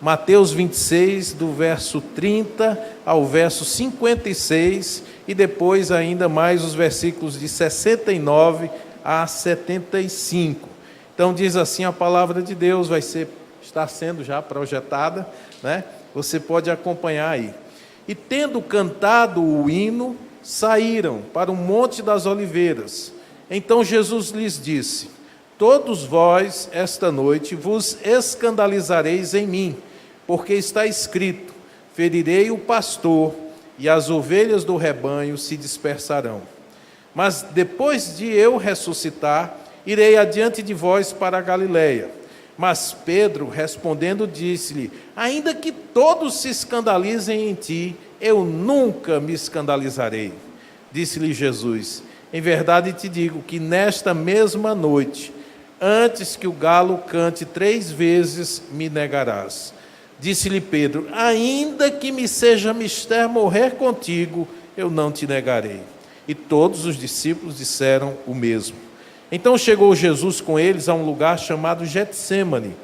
Mateus 26, do verso 30 ao verso 56, e depois ainda mais os versículos de 69 a 75. Então diz assim a palavra de Deus, está sendo já projetada, né? Você pode acompanhar aí. E tendo cantado o hino, saíram para o Monte das Oliveiras. Então Jesus lhes disse: todos vós, esta noite, vos escandalizareis em mim, porque está escrito: ferirei o pastor, e as ovelhas do rebanho se dispersarão. Mas depois de eu ressuscitar, irei adiante de vós para a Galiléia. Mas Pedro, respondendo, disse-lhe: ainda que todos se escandalizem em ti, eu nunca me escandalizarei. Disse-lhe Jesus: em verdade te digo que nesta mesma noite, antes que o galo cante 3 vezes, me negarás. Disse-lhe Pedro: ainda que me seja mister morrer contigo, eu não te negarei. E todos os discípulos disseram o mesmo. Então chegou Jesus com eles a um lugar chamado Getsêmani,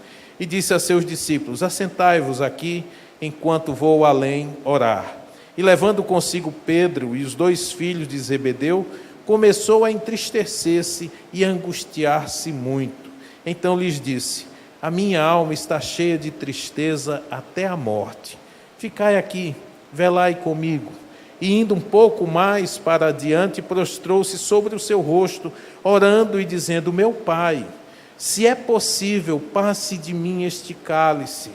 e disse a seus discípulos: assentai-vos aqui, enquanto vou além orar. E levando consigo Pedro e os 2 filhos de Zebedeu, começou a entristecer-se e angustiar-se muito. Então lhes disse: a minha alma está cheia de tristeza até a morte. Ficai aqui, velai comigo. E indo um pouco mais para adiante, prostrou-se sobre o seu rosto, orando e dizendo: meu Pai, se é possível, passe de mim este cálice.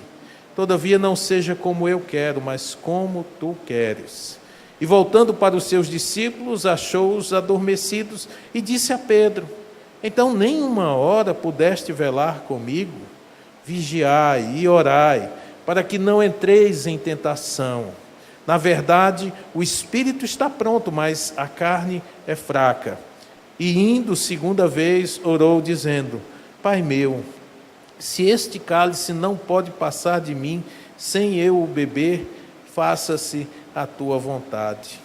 Todavia não seja como eu quero, mas como tu queres. E voltando para os seus discípulos, achou-os adormecidos e disse a Pedro: então nem uma hora pudeste velar comigo? Vigiai e orai, para que não entreis em tentação. Na verdade, o espírito está pronto, mas a carne é fraca. E indo 2ª vez, orou, dizendo: Pai meu, se este cálice não pode passar de mim, sem eu o beber, faça-se a tua vontade.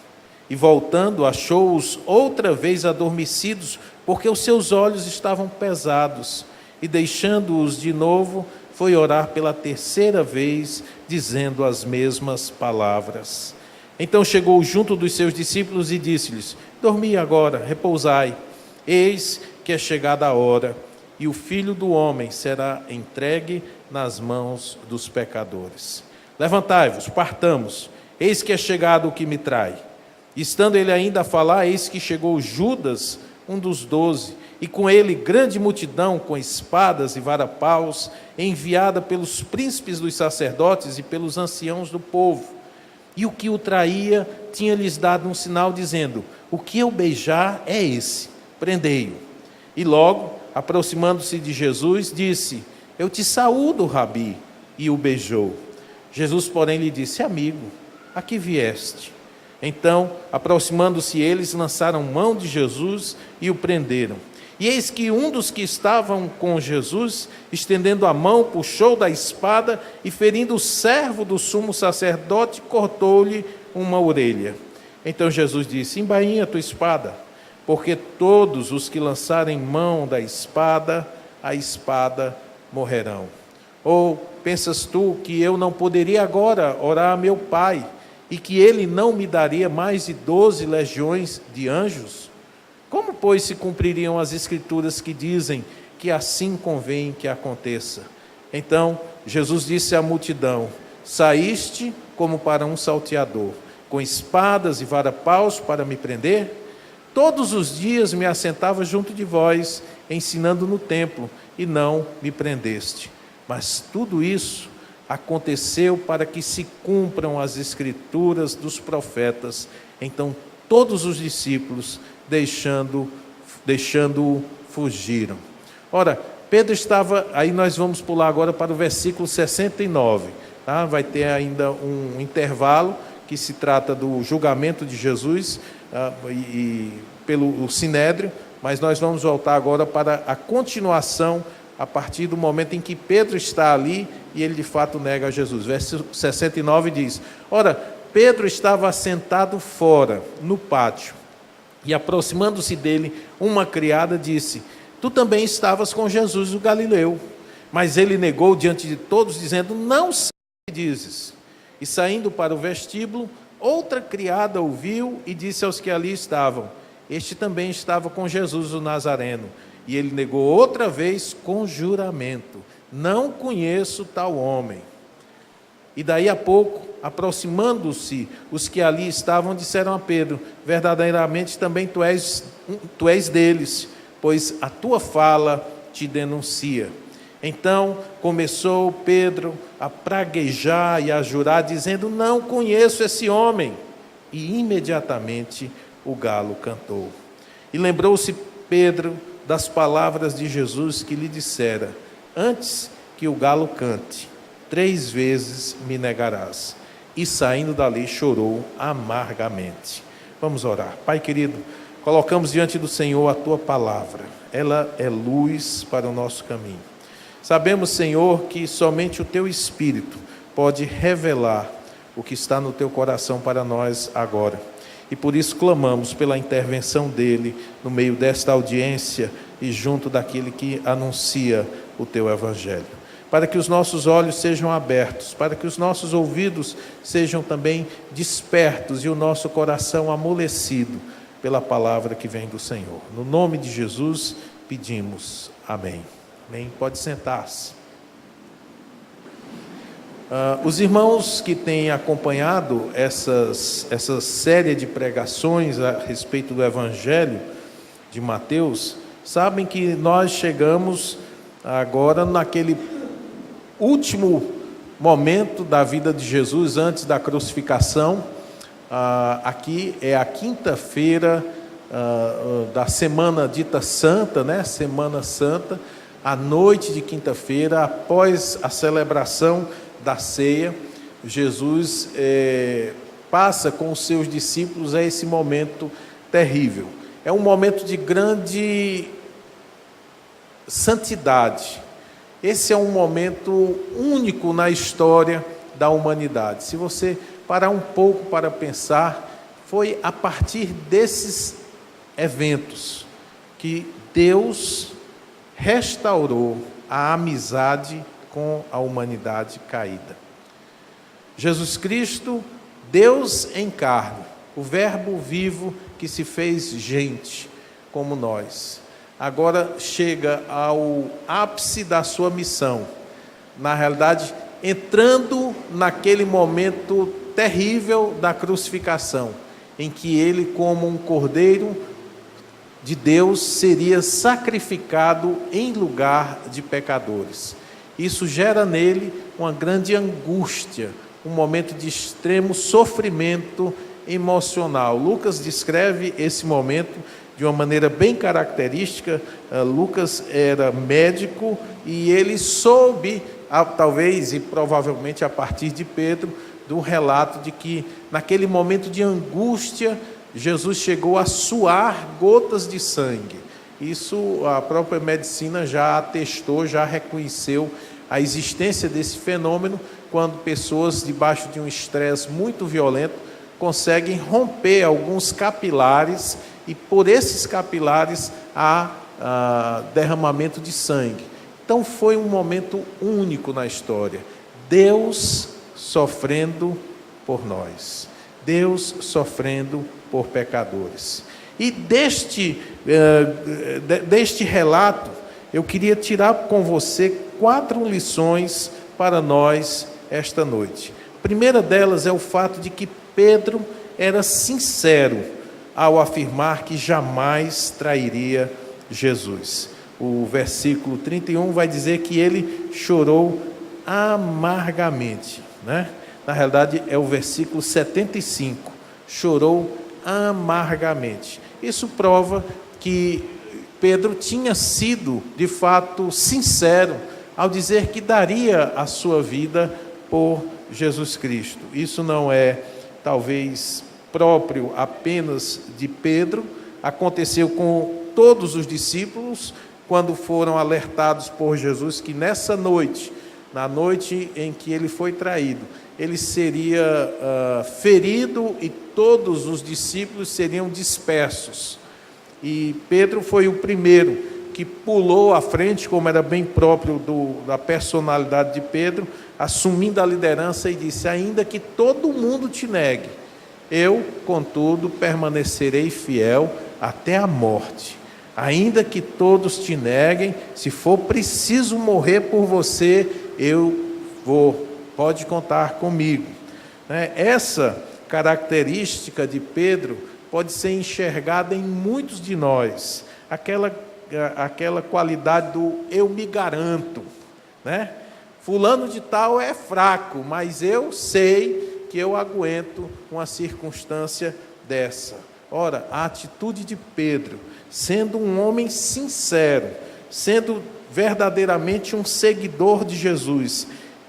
E voltando, achou-os outra vez adormecidos, porque os seus olhos estavam pesados. E deixando-os de novo, foi orar pela 3ª vez, dizendo as mesmas palavras. Então chegou junto dos seus discípulos e disse-lhes: dormi agora, repousai. Eis que é chegada a hora, e o Filho do Homem será entregue nas mãos dos pecadores. Levantai-vos, partamos, eis que é chegado o que me trai. E estando ele ainda a falar, eis que chegou Judas, um dos 12, e com ele grande multidão com espadas e varapaus, enviada pelos príncipes dos sacerdotes e pelos anciãos do povo. E o que o traía tinha-lhes dado um sinal, dizendo: o que eu beijar é esse, prendei-o. E logo, aproximando-se de Jesus, disse: eu te saúdo, Rabi, e o beijou. Jesus, porém, lhe disse: amigo, a que vieste? Então, aproximando-se eles, lançaram mão de Jesus e o prenderam. E eis que um dos que estavam com Jesus, estendendo a mão, puxou da espada e, ferindo o servo do sumo sacerdote, cortou-lhe uma orelha. Então Jesus disse: embainha a tua espada, porque todos os que lançarem mão da espada, a espada morrerão. Ou pensas tu que eu não poderia agora orar a meu Pai, e que ele não me daria mais de 12 legiões de anjos? Como, pois, se cumpririam as escrituras que dizem que assim convém que aconteça? Então Jesus disse à multidão: saíste como para um salteador, com espadas e varapaus para me prender? Todos os dias me assentava junto de vós, ensinando no templo, e não me prendeste. Mas tudo isso aconteceu para que se cumpram as escrituras dos profetas. Então todos os discípulos, deixando-o, fugiram. Ora, Pedro estava, aí nós vamos pular agora para o versículo 69, tá? Vai ter ainda um intervalo, que se trata do julgamento de Jesus pelo Sinédrio, mas nós vamos voltar agora para a continuação, a partir do momento em que Pedro está ali e ele de fato nega a Jesus. Verso 69 diz: ora, Pedro estava sentado fora, no pátio, e aproximando-se dele, uma criada disse: tu também estavas com Jesus o Galileu. Mas ele negou diante de todos, dizendo: não sei. dizes? E saindo para o vestíbulo, outra criada ouviu e disse aos que ali estavam: este também estava com Jesus o Nazareno. E ele negou outra vez com juramento: não conheço tal homem. E daí a pouco, aproximando-se os que ali estavam, disseram a Pedro: verdadeiramente também tu és deles, pois a tua fala te denuncia. Então começou Pedro a praguejar e a jurar, dizendo: não conheço esse homem. E imediatamente o galo cantou. E lembrou-se Pedro das palavras de Jesus que lhe dissera: antes que o galo cante, 3 vezes me negarás. E saindo dali chorou amargamente. Vamos orar. Pai querido, colocamos diante do Senhor a tua palavra. Ela é luz para o nosso caminho. Sabemos, Senhor, que somente o teu Espírito pode revelar o que está no teu coração para nós agora. E por isso clamamos pela intervenção dele no meio desta audiência e junto daquele que anuncia o teu evangelho. Para que os nossos olhos sejam abertos, para que os nossos ouvidos sejam também despertos e o nosso coração amolecido pela palavra que vem do Senhor. No nome de Jesus pedimos. Amém. Amém. Pode sentar-se. Os irmãos que têm acompanhado essa série de pregações a respeito do Evangelho de Mateus, sabem que nós chegamos agora naquele último momento da vida de Jesus antes da crucificação. Aqui é a quinta-feira da semana dita santa, né? Semana Santa. À noite de quinta-feira, após a celebração da ceia, Jesus passa com os seus discípulos a esse momento terrível. É um momento de grande santidade. Esse é um momento único na história da humanidade. Se você parar um pouco para pensar, foi a partir desses eventos que Deus restaurou a amizade com a humanidade caída. Jesus Cristo, Deus em carne, o Verbo vivo que se fez gente como nós, agora chega ao ápice da sua missão, na realidade, entrando naquele momento terrível da crucificação, em que ele, como um cordeiro de Deus, seria sacrificado em lugar de pecadores. Isso gera nele uma grande angústia, um momento de extremo sofrimento emocional. Lucas descreve esse momento de uma maneira bem característica. Lucas era médico e ele soube, talvez e provavelmente a partir de Pedro, do relato de que naquele momento de angústia, Jesus chegou a suar gotas de sangue. Isso a própria medicina já atestou, já reconheceu a existência desse fenômeno, quando pessoas debaixo de um estresse muito violento conseguem romper alguns capilares e por esses capilares há derramamento de sangue. Então foi um momento único na história. Deus sofrendo por nós. Deus sofrendo por pecadores. E deste relato, eu queria tirar com você 4 lições para nós esta noite. A primeira delas é o fato de que Pedro era sincero ao afirmar que jamais trairia Jesus. O versículo 31 vai dizer que ele chorou amargamente, né? Na realidade é o versículo 75, chorou amargamente. Isso prova que Pedro tinha sido, de fato, sincero ao dizer que daria a sua vida por Jesus Cristo. Isso não é, talvez, próprio apenas de Pedro, aconteceu com todos os discípulos, quando foram alertados por Jesus que nessa noite, na noite em que ele foi traído, ele seria ferido e todos os discípulos seriam dispersos. E Pedro foi o primeiro que pulou à frente, como era bem próprio da personalidade de Pedro, assumindo a liderança, e disse: ainda que todo mundo te negue, eu, contudo, permanecerei fiel até a morte. Ainda que todos te neguem, se for preciso morrer por você, eu vou, pode contar comigo. Essa característica de Pedro pode ser enxergada em muitos de nós, aquela qualidade do eu me garanto, Fulano de tal é fraco, mas eu sei que eu aguento uma circunstância dessa. Ora, a atitude de Pedro, sendo um homem sincero, sendo verdadeiramente um seguidor de Jesus,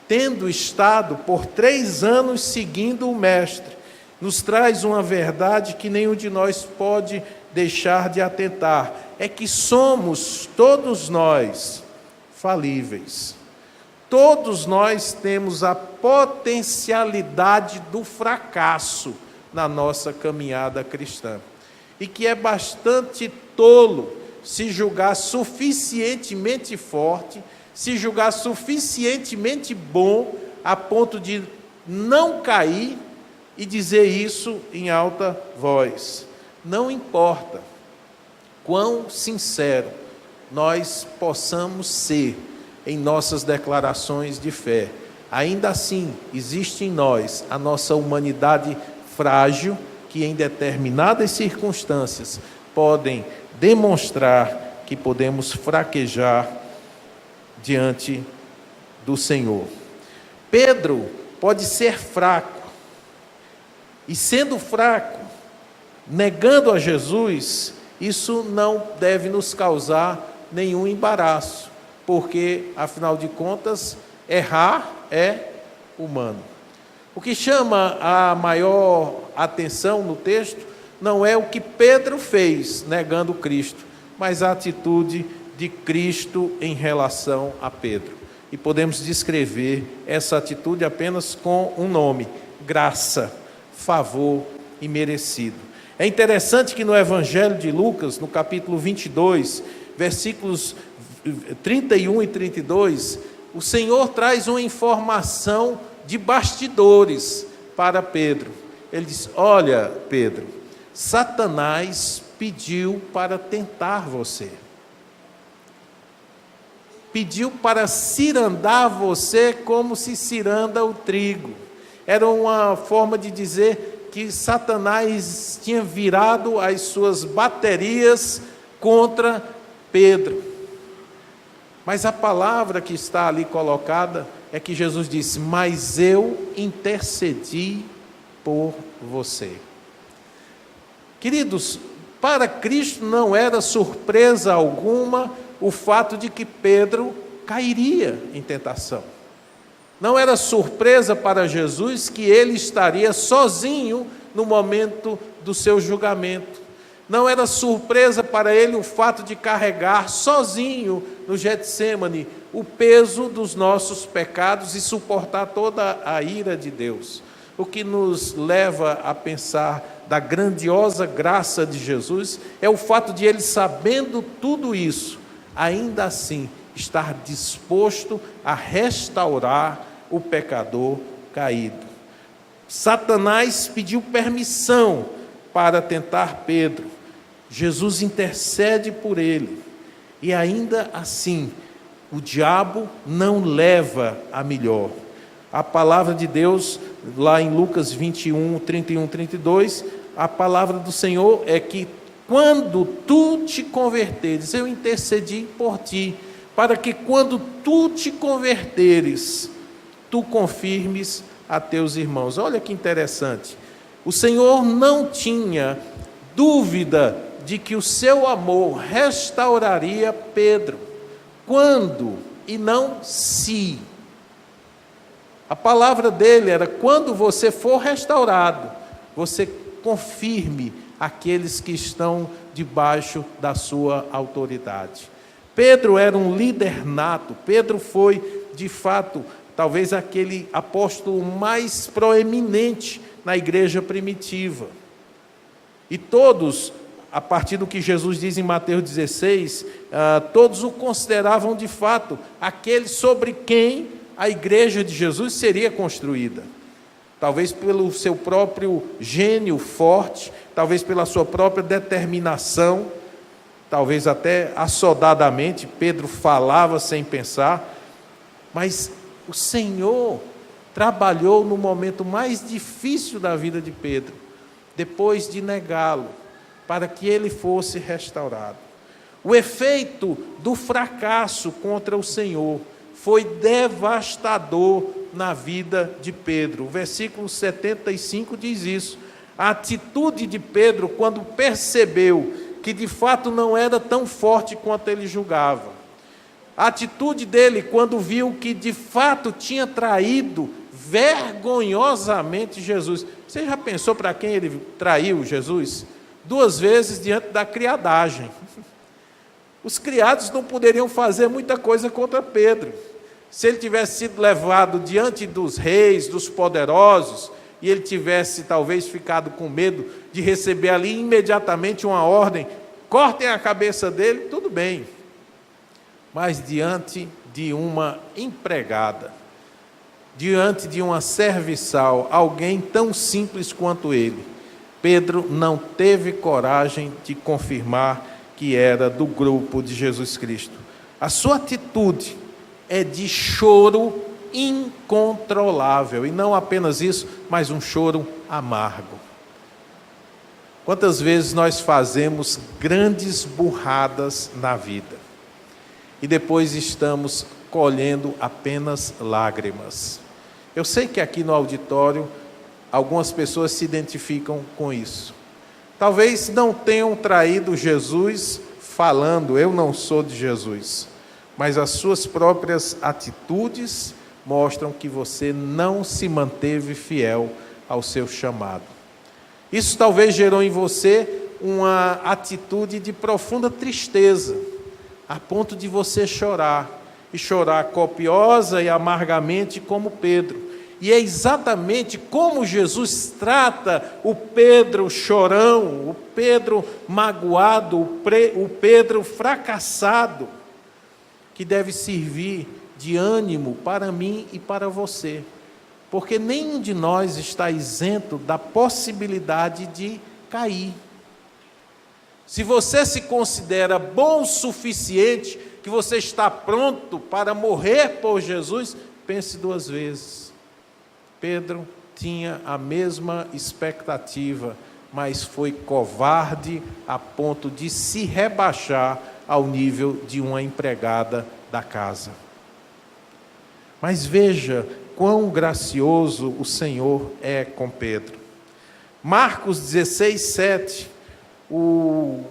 tendo estado por 3 anos seguindo o Mestre, nos traz uma verdade que nenhum de nós pode deixar de atentar, é que somos, todos nós, falíveis. Todos nós temos a potencialidade do fracasso na nossa caminhada cristã. E que é bastante tolo se julgar suficientemente forte, se julgar suficientemente bom, a ponto de não cair e dizer isso em alta voz. Não importa quão sincero nós possamos ser em nossas declarações de fé, ainda assim existe em nós a nossa humanidade frágil, que em determinadas circunstâncias podem demonstrar que podemos fraquejar diante do Senhor. Pedro pode ser fraco, e sendo fraco, negando a Jesus, isso não deve nos causar nenhum embaraço, porque, afinal de contas, errar é humano. O que chama a maior atenção no texto não é o que Pedro fez negando Cristo, mas a atitude de Cristo em relação a Pedro. E podemos descrever essa atitude apenas com um nome: graça, favor imerecido. É interessante que no Evangelho de Lucas, no capítulo 22, versículos 31 e 32, o Senhor traz uma informação de bastidores para Pedro. Ele diz: olha, Pedro, Satanás pediu para tentar você. Pediu para cirandar você como se ciranda o trigo. Era uma forma de dizer que Satanás tinha virado as suas baterias contra Pedro. Mas a palavra que está ali colocada é que Jesus disse: mas eu intercedi por você. Queridos, para Cristo não era surpresa alguma o fato de que Pedro cairia em tentação. Não era surpresa para Jesus que ele estaria sozinho no momento do seu julgamento. Não era surpresa para ele o fato de carregar sozinho no Getsêmani o peso dos nossos pecados e suportar toda a ira de Deus. O que nos leva a pensar da grandiosa graça de Jesus é o fato de ele, sabendo tudo isso, ainda assim estar disposto a restaurar o pecador caído. Satanás pediu permissão para tentar Pedro. Jesus intercede por ele. E ainda assim, o diabo não leva a melhor. A palavra de Deus, lá em Lucas 21, 31, 32, a palavra do Senhor é que quando tu te converteres, eu intercedi por ti, para que quando tu te converteres, tu confirmes a teus irmãos. Olha que interessante. O Senhor não tinha dúvida de que o seu amor restauraria Pedro. Quando e não se. A palavra dele era: quando você for restaurado, você confirme aqueles que estão debaixo da sua autoridade. Pedro era um líder nato. Pedro foi, de fato, talvez aquele apóstolo mais proeminente na igreja primitiva. E todos, a partir do que Jesus diz em Mateus 16, todos o consideravam de fato aquele sobre quem a igreja de Jesus seria construída. Talvez pelo seu próprio gênio forte, talvez pela sua própria determinação, talvez até assodadamente, Pedro falava sem pensar, mas o Senhor trabalhou no momento mais difícil da vida de Pedro, depois de negá-lo, para que ele fosse restaurado. O efeito do fracasso contra o Senhor foi devastador na vida de Pedro. O versículo 75 diz isso. A atitude de Pedro, quando percebeu que de fato não era tão forte quanto ele julgava. A atitude dele, quando viu que de fato tinha traído vergonhosamente Jesus. Você já pensou para quem ele traiu Jesus? 2 vezes diante da criadagem. Os criados não poderiam fazer muita coisa contra Pedro. Se ele tivesse sido levado diante dos reis, dos poderosos, e ele tivesse talvez ficado com medo de receber ali imediatamente uma ordem, cortem a cabeça dele, tudo bem. Mas diante de uma empregada, diante de uma serviçal, alguém tão simples quanto ele, Pedro não teve coragem de confirmar que era do grupo de Jesus Cristo. A sua atitude é de choro incontrolável, e não apenas isso, mas um choro amargo. Quantas vezes nós fazemos grandes burradas na vida, e depois estamos colhendo apenas lágrimas. Eu sei que aqui no auditório, algumas pessoas se identificam com isso. Talvez não tenham traído Jesus falando, eu não sou de Jesus, mas as suas próprias atitudes mostram que você não se manteve fiel ao seu chamado. Isso talvez gerou em você uma atitude de profunda tristeza, a ponto de você chorar, e chorar copiosa e amargamente como Pedro. E é exatamente como Jesus trata o Pedro chorão, o Pedro magoado, o Pedro fracassado, que deve servir de ânimo para mim e para você, porque nenhum de nós está isento da possibilidade de cair. Se você se considera bom o suficiente, que você está pronto para morrer por Jesus, pense 2 vezes. Pedro tinha a mesma expectativa, mas foi covarde a ponto de se rebaixar ao nível de uma empregada da casa. Mas veja quão gracioso o Senhor é com Pedro. Marcos 16, 7, o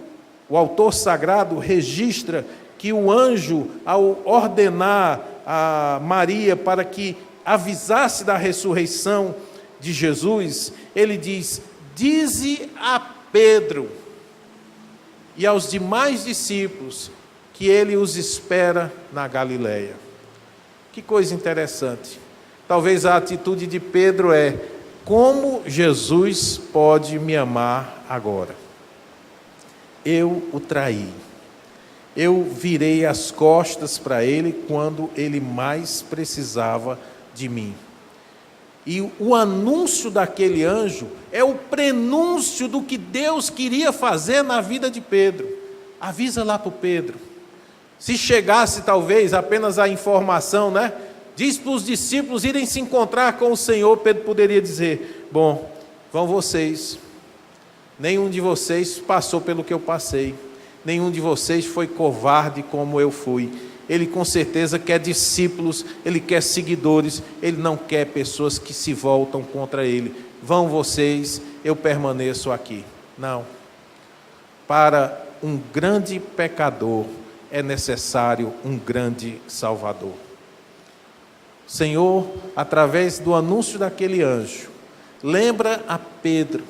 autor sagrado registra que o anjo, ao ordenar a Maria para que avisasse da ressurreição de Jesus, ele diz: dize a Pedro e aos demais discípulos que ele os espera na Galileia. Que coisa interessante. Talvez a atitude de Pedro é: como Jesus pode me amar agora? Eu o traí. Eu virei as costas para ele quando ele mais precisava de mim. E o anúncio daquele anjo é o prenúncio do que Deus queria fazer na vida de Pedro. Avisa lá para o Pedro. Se chegasse talvez apenas a informação, diz para os discípulos irem se encontrar com o Senhor, Pedro poderia dizer: bom, vão vocês. Nenhum de vocês passou pelo que eu passei. Nenhum de vocês foi covarde como eu fui. Ele com certeza quer discípulos, ele quer seguidores, ele não quer pessoas que se voltam contra ele. Vão vocês, eu permaneço aqui. Não. Para um grande pecador é necessário um grande Salvador. O Senhor, através do anúncio daquele anjo, lembra a Pedro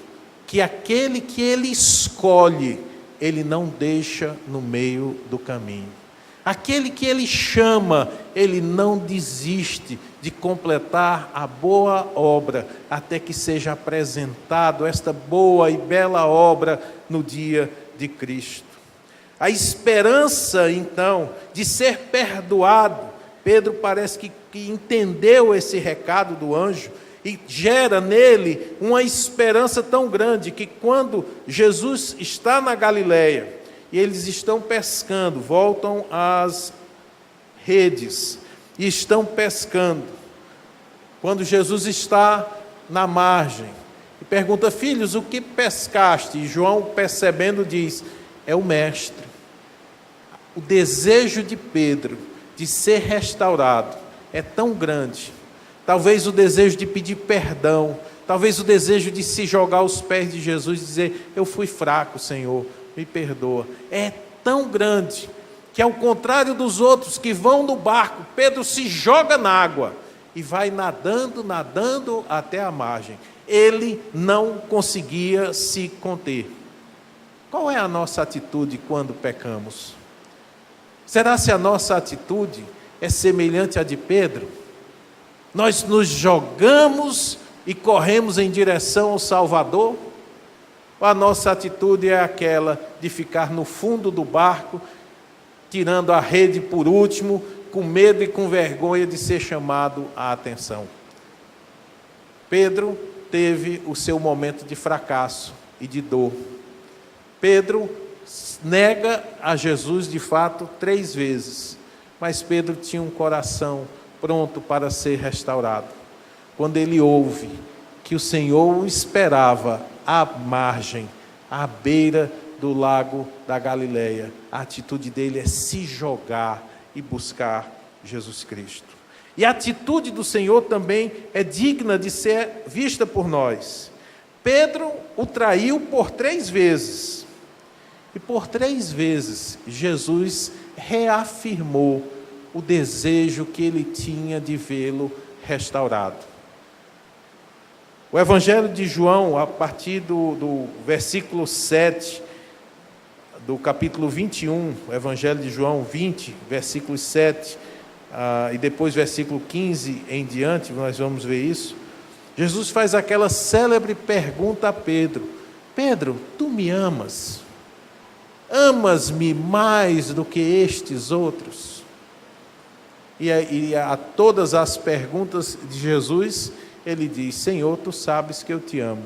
que aquele que ele escolhe, ele não deixa no meio do caminho. Aquele que ele chama, ele não desiste de completar a boa obra, até que seja apresentado esta boa e bela obra no dia de Cristo. A esperança, então, de ser perdoado Pedro parece que entendeu esse recado do anjo e gera nele uma esperança tão grande que quando Jesus está na Galileia e eles estão pescando, voltam às redes e estão pescando. Quando Jesus está na margem e pergunta: filhos, o que pescaste? E João, percebendo, diz: é o mestre. O desejo de Pedro de ser restaurado é tão grande. Talvez o desejo de pedir perdão, talvez o desejo de se jogar aos pés de Jesus e dizer: eu fui fraco, Senhor, me perdoa. É tão grande que, ao contrário dos outros que vão no barco, Pedro se joga na água e vai nadando até a margem. Ele não conseguia se conter. Qual é a nossa atitude quando pecamos? Será se a nossa atitude é semelhante à de Pedro? Nós nos jogamos e corremos em direção ao Salvador? Ou a nossa atitude é aquela de ficar no fundo do barco, tirando a rede por último, com medo e com vergonha de ser chamado à atenção? Pedro teve o seu momento de fracasso e de dor. Pedro nega a Jesus de fato 3 vezes, mas Pedro tinha um coração pronto para ser restaurado. Quando ele ouve que o Senhor o esperava à margem, à beira do lago da Galileia, a atitude dele é se jogar e buscar Jesus Cristo. E a atitude do Senhor também é digna de ser vista por nós. Pedro o traiu por 3 vezes. E por 3 vezes, Jesus reafirmou o desejo que ele tinha de vê-lo restaurado. O Evangelho de João, a partir do versículo 7, do capítulo 21, o Evangelho de João 20, versículo 7, e depois versículo 15 em diante, nós vamos ver isso. Jesus faz aquela célebre pergunta a Pedro: Pedro, tu me amas? Amas-me mais do que estes outros? E a todas as perguntas de Jesus, ele diz: Senhor, tu sabes que eu te amo.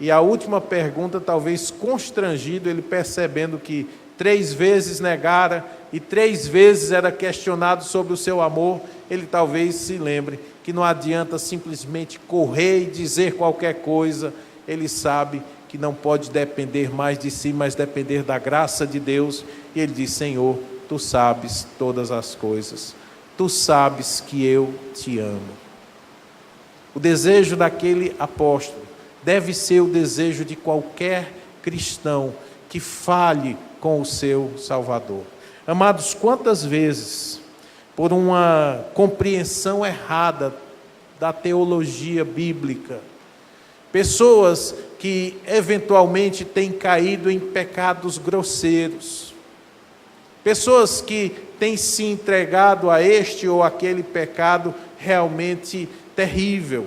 E a última pergunta, talvez constrangido, ele percebendo que 3 vezes negara e 3 vezes era questionado sobre o seu amor, ele talvez se lembre que não adianta simplesmente correr e dizer qualquer coisa. Ele sabe que não pode depender mais de si, mas depender da graça de Deus. E ele diz: Senhor, tu sabes todas as coisas, tu sabes que eu te amo. O desejo daquele apóstolo deve ser o desejo de qualquer cristão que fale com o seu Salvador. Amados, quantas vezes, por uma compreensão errada da teologia bíblica, pessoas que eventualmente têm caído em pecados grosseiros, pessoas que têm se entregado a este ou aquele pecado realmente terrível,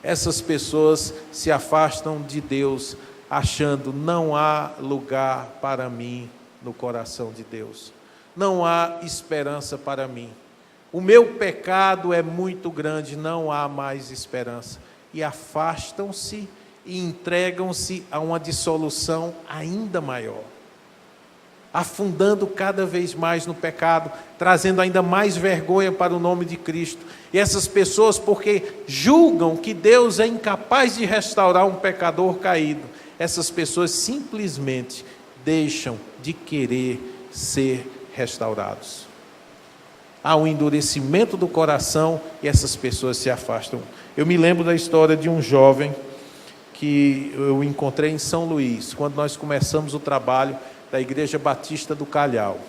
essas pessoas se afastam de Deus, achando: não há lugar para mim no coração de Deus, não há esperança para mim, o meu pecado é muito grande, não há mais esperança. E afastam-se e entregam-se a uma dissolução ainda maior, afundando cada vez mais no pecado, trazendo ainda mais vergonha para o nome de Cristo. E essas pessoas, porque julgam que Deus é incapaz de restaurar um pecador caído, essas pessoas simplesmente deixam de querer ser restaurados. Há um endurecimento do coração e essas pessoas se afastam. Eu me lembro da história de um jovem que eu encontrei em São Luís, quando nós começamos o trabalho da Igreja Batista do Calhau.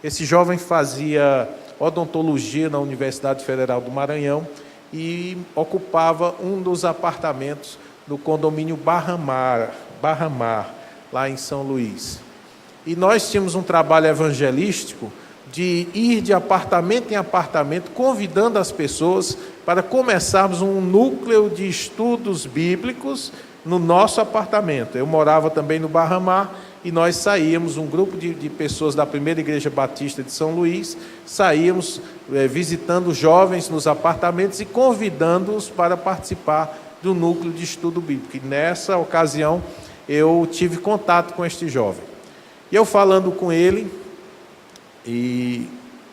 Esse jovem fazia odontologia na Universidade Federal do Maranhão e ocupava um dos apartamentos do condomínio Barra Mar, lá em São Luís. E nós tínhamos um trabalho evangelístico de ir de apartamento em apartamento, convidando as pessoas para começarmos um núcleo de estudos bíblicos no nosso apartamento. Eu morava também no Barra Mar, e nós saíamos, um grupo de pessoas da primeira igreja batista de São Luís, saíamos visitando jovens nos apartamentos e convidando-os para participar do núcleo de estudo bíblico. E nessa ocasião eu tive contato com este jovem. E eu falando com ele, e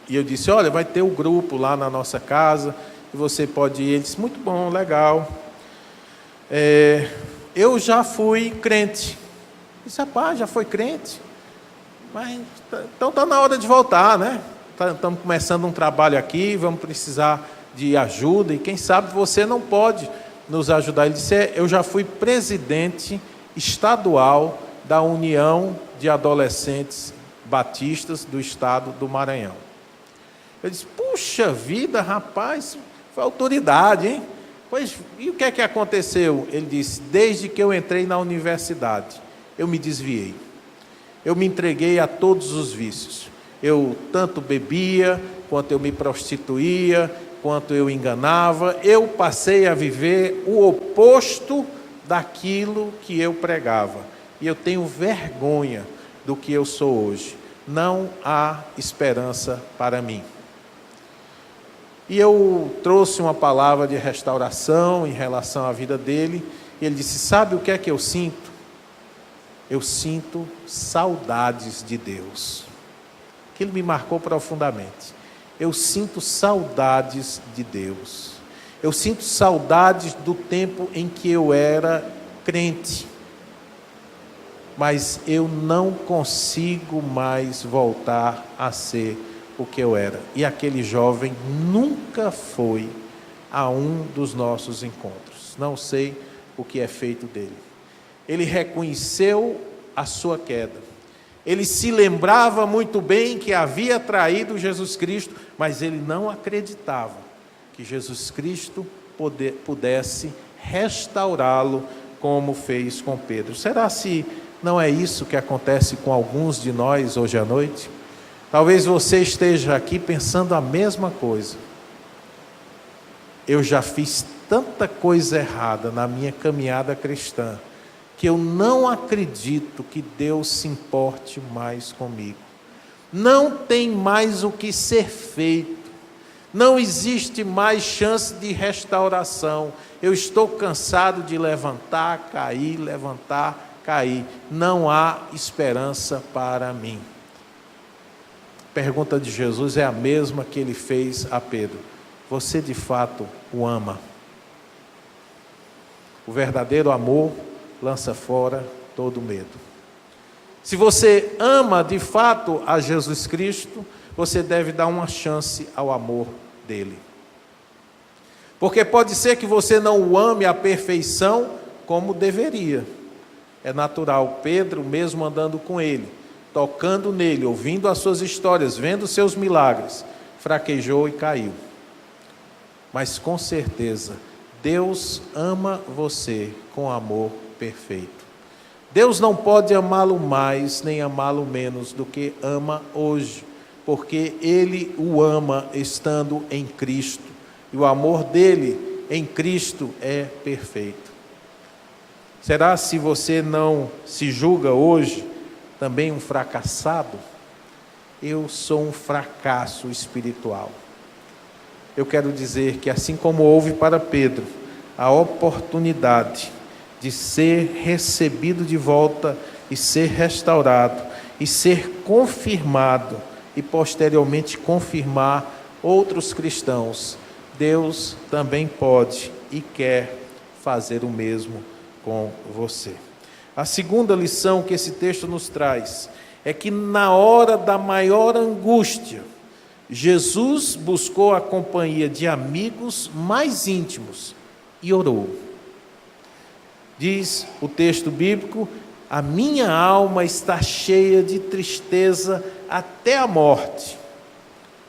eu disse: olha, vai ter um grupo lá na nossa casa, e você pode ir. Ele disse: muito bom, legal. Eu já fui crente. Eu disse: rapaz, já foi crente? Mas então está na hora de voltar, né? Estamos começando um trabalho aqui, vamos precisar de ajuda, e quem sabe você não pode nos ajudar. Ele disse: eu já fui presidente estadual da União de Adolescentes Batistas do Estado do Maranhão. Eu disse: puxa vida, rapaz, foi autoridade, hein? Pois, e o que é que aconteceu? Ele disse: desde que eu entrei na universidade, eu me desviei. Eu me entreguei a todos os vícios. Eu tanto bebia, quanto eu me prostituía, quanto eu enganava. Eu passei a viver o oposto daquilo que eu pregava. E eu tenho vergonha do que eu sou hoje. Não há esperança para mim. E eu trouxe uma palavra de restauração em relação à vida dele. E ele disse: sabe o que é que eu sinto? Eu sinto saudades de Deus. Aquilo me marcou profundamente. Eu sinto saudades de Deus. Eu sinto saudades do tempo em que eu era crente. Mas eu não consigo mais voltar a ser o que eu era. E aquele jovem nunca foi a um dos nossos encontros. Não sei o que é feito dele. Ele reconheceu a sua queda. Ele se lembrava muito bem que havia traído Jesus Cristo, mas ele não acreditava que Jesus Cristo pudesse restaurá-lo como fez com Pedro. Será se não é isso que acontece com alguns de nós hoje à noite? Talvez você esteja aqui pensando a mesma coisa. Eu já fiz tanta coisa errada na minha caminhada cristã, que eu não acredito que Deus se importe mais comigo. Não tem mais o que ser feito. Não existe mais chance de restauração. Eu estou cansado de levantar, cair, levantar, cair. Não há esperança para mim. A pergunta de Jesus é a mesma que ele fez a Pedro: você de fato o ama? O verdadeiro amor lança fora todo medo. Se você ama de fato a Jesus Cristo, você deve dar uma chance ao amor dele. Porque pode ser que você não o ame à perfeição como deveria. É natural. Pedro, mesmo andando com ele, tocando nele, ouvindo as suas histórias, vendo seus milagres, fraquejou e caiu. Mas com certeza, Deus ama você com amor perfeito. Deus não pode amá-lo mais, nem amá-lo menos do que ama hoje, porque Ele o ama estando em Cristo, e o amor dele em Cristo é perfeito. Será se você não se julga hoje também um fracassado? Eu sou um fracasso espiritual. Eu quero dizer que assim como houve para Pedro a oportunidade de ser recebido de volta e ser restaurado e ser confirmado e posteriormente confirmar outros cristãos, Deus também pode e quer fazer o mesmo com você. A segunda lição que esse texto nos traz é que na hora da maior angústia, Jesus buscou a companhia de amigos mais íntimos e orou. Diz o texto bíblico: a minha alma está cheia de tristeza até a morte.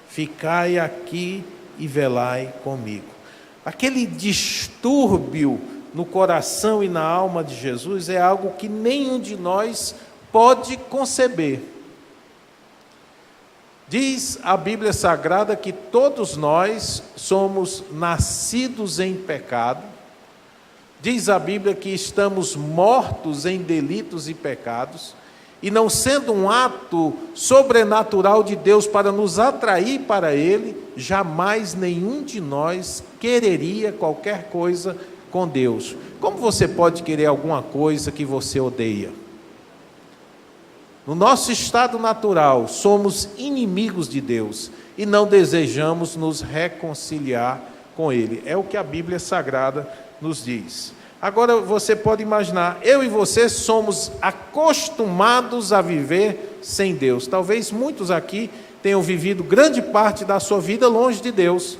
Ficai aqui e velai comigo. Aquele distúrbio no coração e na alma de Jesus é algo que nenhum de nós pode conceber. Diz a Bíblia Sagrada que todos nós somos nascidos em pecado. Diz a Bíblia que estamos mortos em delitos e pecados, e não sendo um ato sobrenatural de Deus para nos atrair para Ele, jamais nenhum de nós quereria qualquer coisa com Deus. Como você pode querer alguma coisa que você odeia? No nosso estado natural, somos inimigos de Deus e não desejamos nos reconciliar com Ele. É o que a Bíblia Sagrada nos diz. Agora você pode imaginar, eu e você somos acostumados a viver sem Deus. Talvez muitos aqui tenham vivido grande parte da sua vida longe de Deus,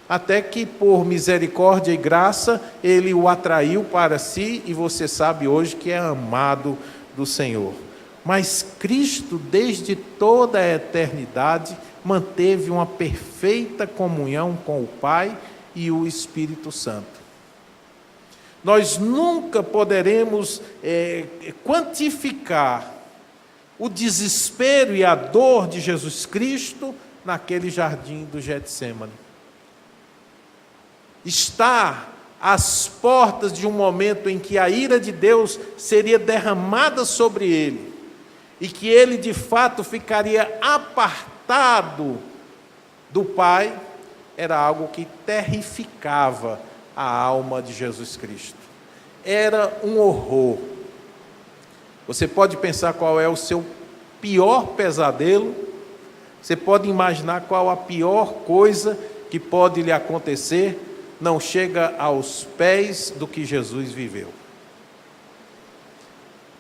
até que por misericórdia e graça Ele o atraiu para si e você sabe hoje que é amado do Senhor. Mas Cristo, desde toda a eternidade, manteve uma perfeita comunhão com o Pai e o Espírito Santo. Nós nunca poderemos quantificar o desespero e a dor de Jesus Cristo naquele jardim do Getsêmani. Está às portas de um momento em que a ira de Deus seria derramada sobre ele, e que ele de fato ficaria apartado do Pai, era algo que terrificava a alma de Jesus Cristo. Era um horror. Você pode pensar qual é o seu pior pesadelo, você pode imaginar qual a pior coisa que pode lhe acontecer, não chega aos pés do que Jesus viveu.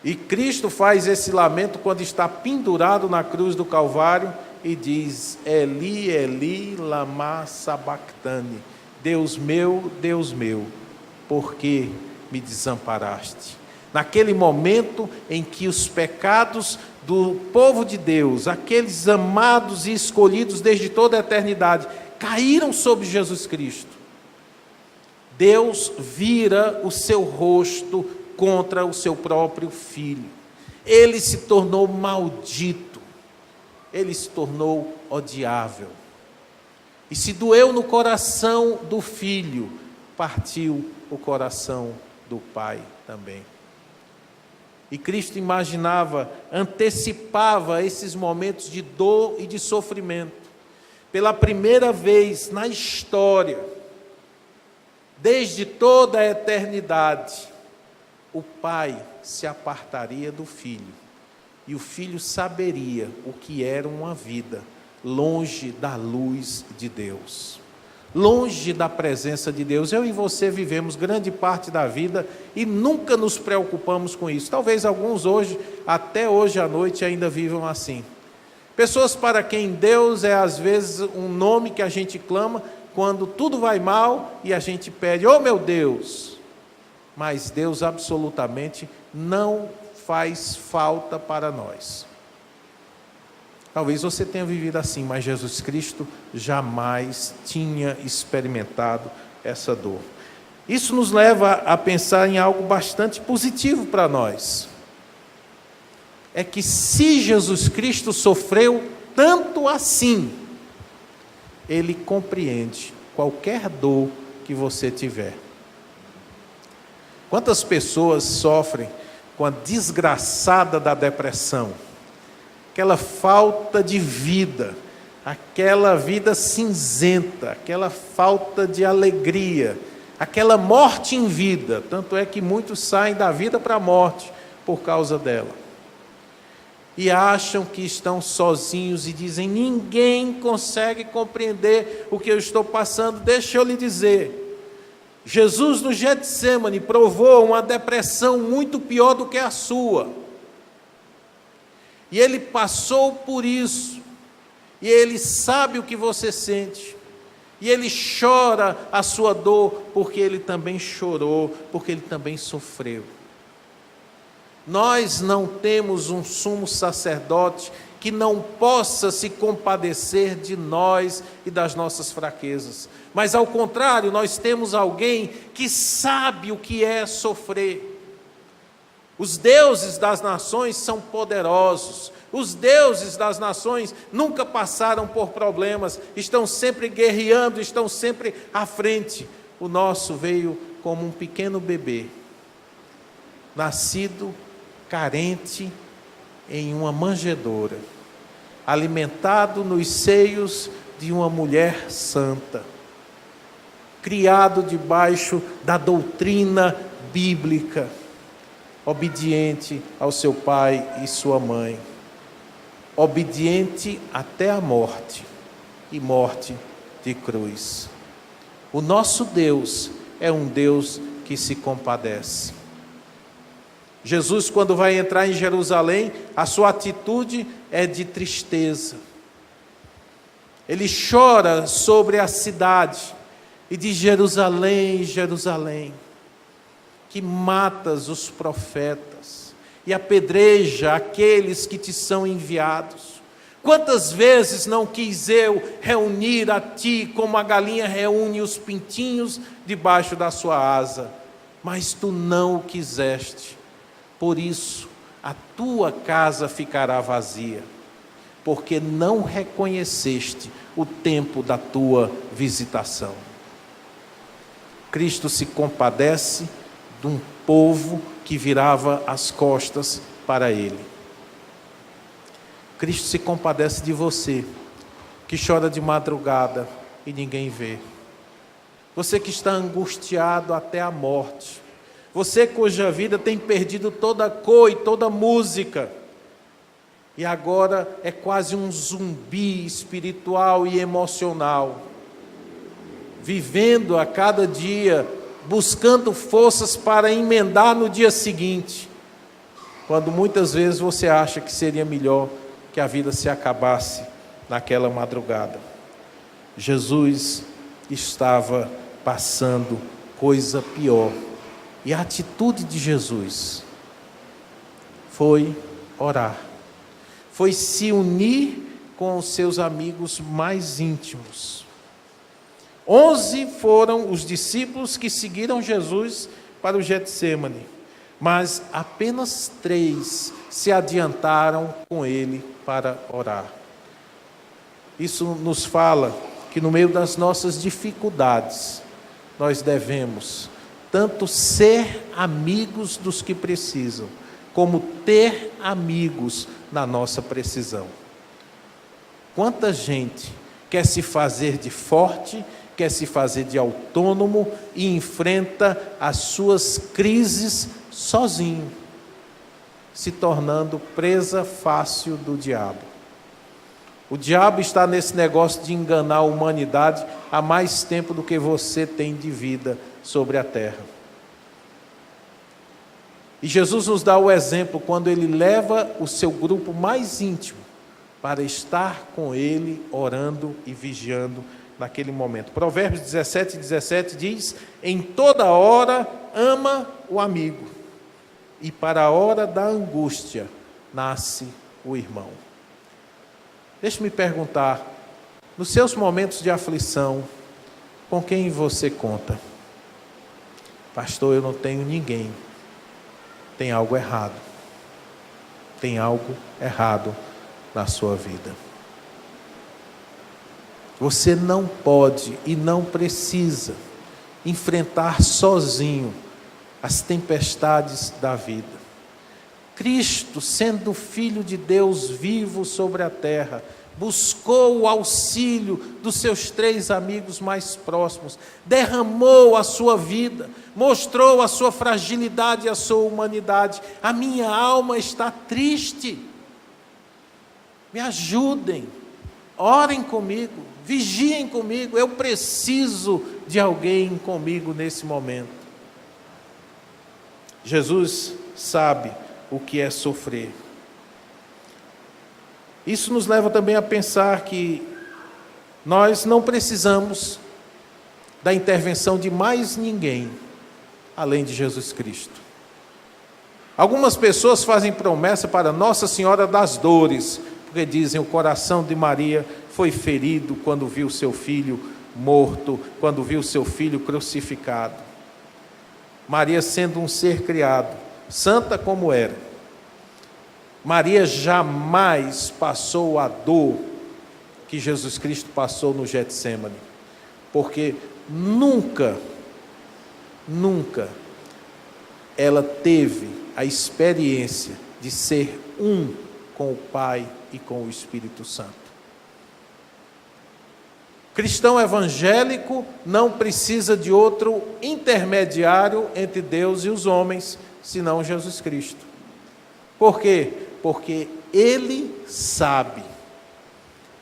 E Cristo faz esse lamento quando está pendurado na cruz do Calvário e diz: Eli, Eli, lama sabachthani. Deus meu, por que me desamparaste? Naquele momento em que os pecados do povo de Deus, aqueles amados e escolhidos desde toda a eternidade, caíram sobre Jesus Cristo, Deus vira o seu rosto contra o seu próprio Filho. Ele se tornou maldito, ele se tornou odiável. E se doeu no coração do Filho, partiu o coração do Pai também. E Cristo imaginava, antecipava esses momentos de dor e de sofrimento. Pela primeira vez na história, desde toda a eternidade, o Pai se apartaria do Filho, e o Filho saberia o que era uma vida longe da luz de Deus, longe da presença de Deus. Eu e você vivemos grande parte da vida e nunca nos preocupamos com isso. Talvez alguns hoje, até hoje à noite, ainda vivam assim. Pessoas para quem Deus é às vezes um nome que a gente clama quando tudo vai mal e a gente pede: oh meu Deus! Mas Deus absolutamente não faz falta para nós. Talvez você tenha vivido assim, mas Jesus Cristo jamais tinha experimentado essa dor. Isso nos leva a pensar em algo bastante positivo para nós. É que se Jesus Cristo sofreu tanto assim, Ele compreende qualquer dor que você tiver. Quantas pessoas sofrem com a desgraçada da depressão? Aquela falta de vida, aquela vida cinzenta, aquela falta de alegria, aquela morte em vida. Tanto é que muitos saem da vida para a morte por causa dela. E acham que estão sozinhos e dizem: ninguém consegue compreender o que eu estou passando. Deixa eu lhe dizer, Jesus no Getsêmani provou uma depressão muito pior do que a sua. E Ele passou por isso. E Ele sabe o que você sente. E Ele chora a sua dor, porque Ele também chorou, porque Ele também sofreu. Nós não temos um sumo sacerdote que não possa se compadecer de nós e das nossas fraquezas. Mas ao contrário, nós temos alguém que sabe o que é sofrer. Os deuses das nações são poderosos. Os deuses das nações nunca passaram por problemas, estão sempre guerreando, estão sempre à frente. O nosso veio como um pequeno bebê, nascido carente, em uma manjedoura, alimentado nos seios de uma mulher santa, criado debaixo da doutrina bíblica, obediente ao seu pai e sua mãe, obediente até a morte, e morte de cruz. O nosso Deus é um Deus que se compadece. Jesus, quando vai entrar em Jerusalém, a sua atitude é de tristeza. Ele chora sobre a cidade e diz: Jerusalém, Jerusalém, que matas os profetas e apedreja aqueles que te são enviados. Quantas vezes não quis eu reunir a ti como a galinha reúne os pintinhos debaixo da sua asa, mas tu não o quiseste. Por isso, a tua casa ficará vazia, porque não reconheceste o tempo da tua visitação. Cristo se compadece de um povo que virava as costas para Ele. Cristo se compadece de você, que chora de madrugada e ninguém vê. Você que está angustiado até a morte. Você cuja vida tem perdido toda a cor e toda a música. E agora é quase um zumbi espiritual e emocional. Vivendo a cada dia, buscando forças para emendar no dia seguinte. Quando muitas vezes você acha que seria melhor que a vida se acabasse naquela madrugada. Jesus estava passando coisa pior. E a atitude de Jesus foi orar. Foi se unir com os seus amigos mais íntimos. 11 foram os discípulos que seguiram Jesus para o Getsêmani, mas apenas 3 se adiantaram com ele para orar. Isso nos fala que no meio das nossas dificuldades, nós devemos tanto ser amigos dos que precisam, como ter amigos na nossa precisão. Quanta gente quer se fazer de forte, quer se fazer de autônomo e enfrenta as suas crises sozinho, se tornando presa fácil do diabo. O diabo está nesse negócio de enganar a humanidade há mais tempo do que você tem de vida sobre a terra. E Jesus nos dá o exemplo quando ele leva o seu grupo mais íntimo para estar com ele, orando e vigiando naquele momento. Provérbios 17 diz: em toda hora ama o amigo, e para a hora da angústia nasce o irmão. Deixe-me perguntar, nos seus momentos de aflição, com quem você conta? Pastor, eu não tenho ninguém. Tem algo errado. Tem algo errado na sua vida. Você não pode e não precisa enfrentar sozinho as tempestades da vida. Cristo, sendo Filho de Deus vivo sobre a terra, buscou o auxílio dos seus 3 amigos mais próximos, derramou a sua vida, mostrou a sua fragilidade e a sua humanidade. A minha alma está triste. Me ajudem, orem comigo, vigiem comigo, eu preciso de alguém comigo nesse momento. Jesus sabe o que é sofrer. Isso nos leva também a pensar que nós não precisamos da intervenção de mais ninguém, além de Jesus Cristo. Algumas pessoas fazem promessa para Nossa Senhora das Dores, porque dizem: o coração de Maria foi ferido quando viu seu filho morto, quando viu seu filho crucificado. Maria, sendo um ser criado, santa como era, Maria jamais passou a dor que Jesus Cristo passou no Getsêmani, porque nunca ela teve a experiência de ser um com o Pai e com o Espírito Santo. Cristão evangélico não precisa de outro intermediário entre Deus e os homens, senão Jesus Cristo. Por quê? Porque Ele sabe,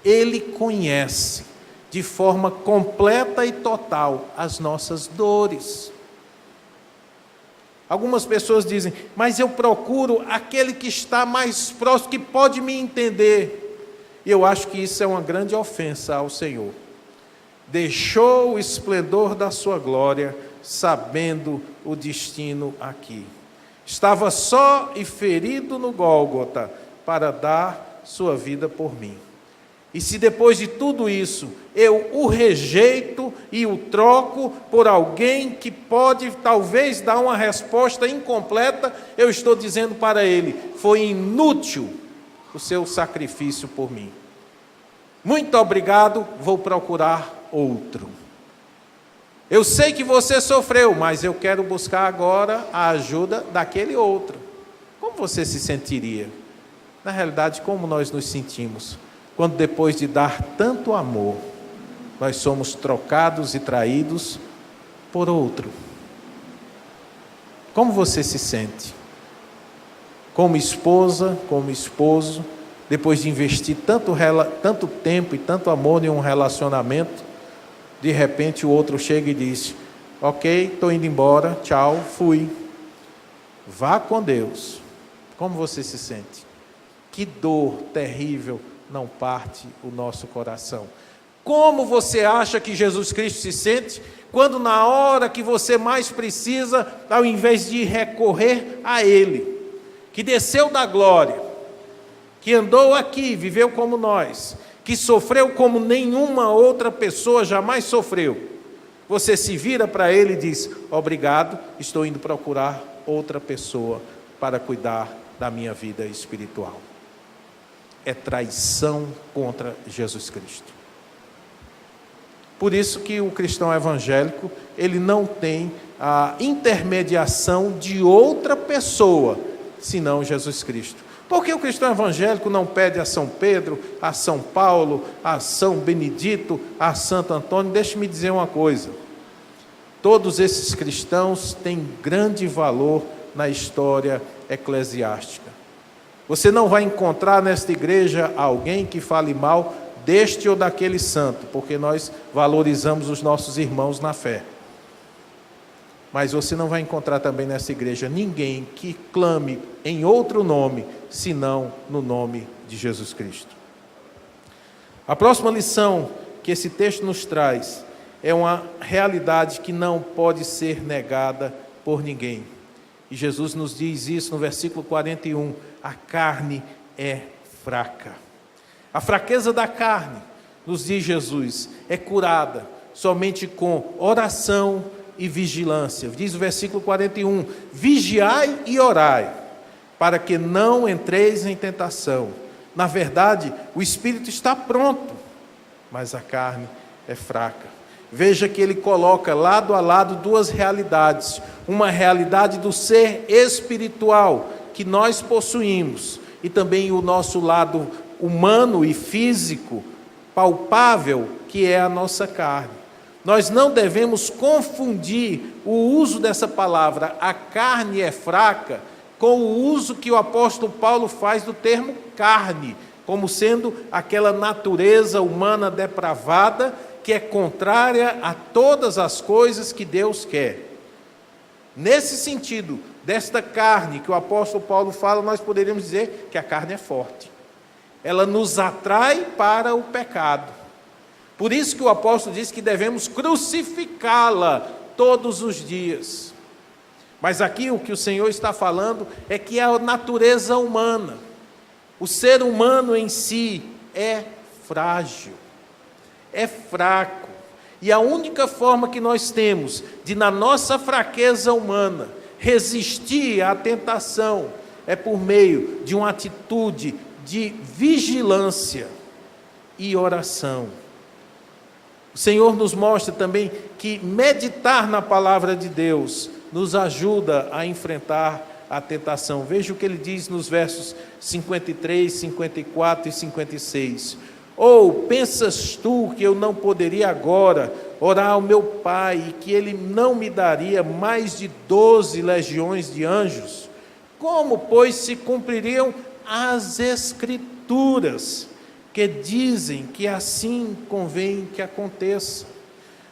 Ele conhece de forma completa e total as nossas dores. Algumas pessoas dizem, mas eu procuro aquele que está mais próximo, que pode me entender. E eu acho que isso é uma grande ofensa ao Senhor. Deixou o esplendor da sua glória, sabendo o destino aqui. Estava só e ferido no Gólgota, para dar sua vida por mim. E se depois de tudo isso, eu o rejeito e o troco por alguém que pode talvez dar uma resposta incompleta, eu estou dizendo para ele, foi inútil o seu sacrifício por mim. Muito obrigado, vou procurar outro. Eu sei que você sofreu, mas eu quero buscar agora a ajuda daquele outro. Como você se sentiria? Na realidade, como nós nos sentimos quando depois de dar tanto amor, nós somos trocados e traídos por outro? Como você se sente? Como esposa, como esposo, depois de investir tanto tempo e tanto amor em um relacionamento, de repente o outro chega e diz, ok, estou indo embora, tchau, fui. Vá com Deus. Como você se sente? Que dor terrível não parte o nosso coração. Como você acha que Jesus Cristo se sente quando na hora que você mais precisa, ao invés de recorrer a Ele, que desceu da glória, que andou aqui, viveu como nós, que sofreu como nenhuma outra pessoa jamais sofreu, você se vira para Ele e diz, obrigado, estou indo procurar outra pessoa para cuidar da minha vida espiritual. É traição contra Jesus Cristo. Por isso que o cristão evangélico, ele não tem a intermediação de outra pessoa, senão Jesus Cristo. Por que o cristão evangélico não pede a São Pedro, a São Paulo, a São Benedito, a Santo Antônio? Deixe-me dizer uma coisa. Todos esses cristãos têm grande valor na história eclesiástica. Você não vai encontrar nesta igreja alguém que fale mal deste ou daquele santo, porque nós valorizamos os nossos irmãos na fé. Mas você não vai encontrar também nessa igreja ninguém que clame em outro nome, senão no nome de Jesus Cristo. A próxima lição que esse texto nos traz é uma realidade que não pode ser negada por ninguém. E Jesus nos diz isso no versículo 41, a carne é fraca. A fraqueza da carne, nos diz Jesus, é curada somente com oração e vigilância. Diz o versículo 41, vigiai e orai, para que não entreis em tentação. Na verdade, o espírito está pronto, mas a carne é fraca. Veja que ele coloca lado a lado duas realidades. Uma realidade do ser espiritual que nós possuímos e também o nosso lado humano e físico, palpável, que é a nossa carne. Nós não devemos confundir o uso dessa palavra, a carne é fraca, com o uso que o apóstolo Paulo faz do termo carne, como sendo aquela natureza humana depravada que é contrária a todas as coisas que Deus quer. Nesse sentido, desta carne que o apóstolo Paulo fala, nós poderíamos dizer que a carne é forte. Ela nos atrai para o pecado. Por isso que o apóstolo diz que devemos crucificá-la todos os dias. Mas aqui o que o Senhor está falando é que a natureza humana, o ser humano em si é frágil, é fraco. E a única forma que nós temos de, na nossa fraqueza humana, resistir à tentação é por meio de uma atitude de vigilância e oração. O Senhor nos mostra também que meditar na palavra de Deus nos ajuda a enfrentar à tentação. Veja o que ele diz nos versos 53, 54 e 56. Ou pensas tu que eu não poderia agora orar ao meu Pai, e que ele não me daria mais de 12 legiões de anjos? Como, pois, se cumpririam as Escrituras, que dizem que assim convém que aconteça?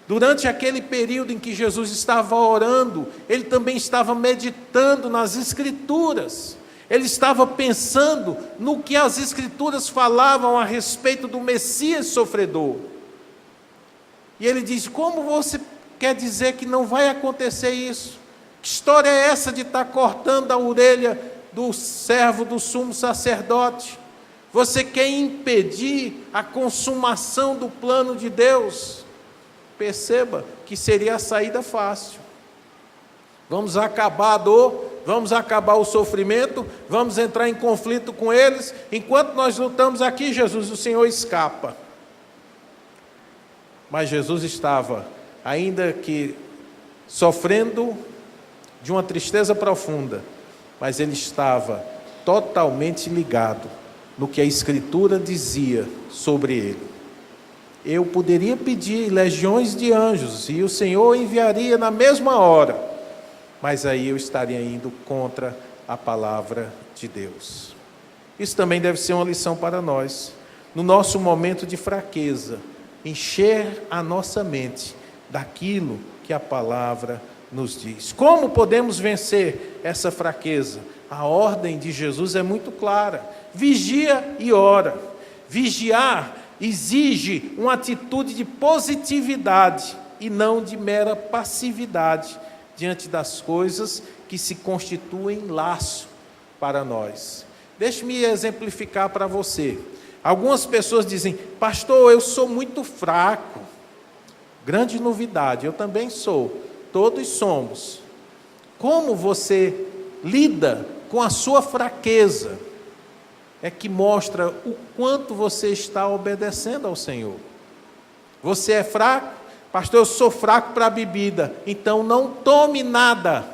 Durante aquele período em que Jesus estava orando, ele também estava meditando nas Escrituras. Ele estava pensando no que as Escrituras falavam a respeito do Messias sofredor. E ele diz: como você quer dizer que não vai acontecer isso? Que história é essa de estar cortando a orelha do servo do sumo sacerdote? Você quer impedir a consumação do plano de Deus? Perceba que seria a saída fácil. Vamos acabar a dor, vamos acabar o sofrimento, vamos entrar em conflito com eles. Enquanto nós lutamos aqui, Jesus, o Senhor escapa. Mas Jesus estava, ainda que sofrendo de uma tristeza profunda, mas ele estava totalmente ligado no que a Escritura dizia sobre ele. Eu poderia pedir legiões de anjos e o Senhor enviaria na mesma hora, mas aí eu estaria indo contra a palavra de Deus. Isso também deve ser uma lição para nós. No nosso momento de fraqueza, encher a nossa mente daquilo que a palavra nos diz. Como podemos vencer essa fraqueza? A ordem de Jesus é muito clara: vigia e ora. Vigiar exige uma atitude de positividade e não de mera passividade diante das coisas que se constituem laço para nós. Deixe-me exemplificar para você. Algumas pessoas dizem: pastor, eu sou muito fraco. Grande novidade, eu também sou. Todos somos. Como você lida com a sua fraqueza é que mostra o quanto você está obedecendo ao Senhor. Você é fraco? Pastor, eu sou fraco para a bebida, então não tome nada.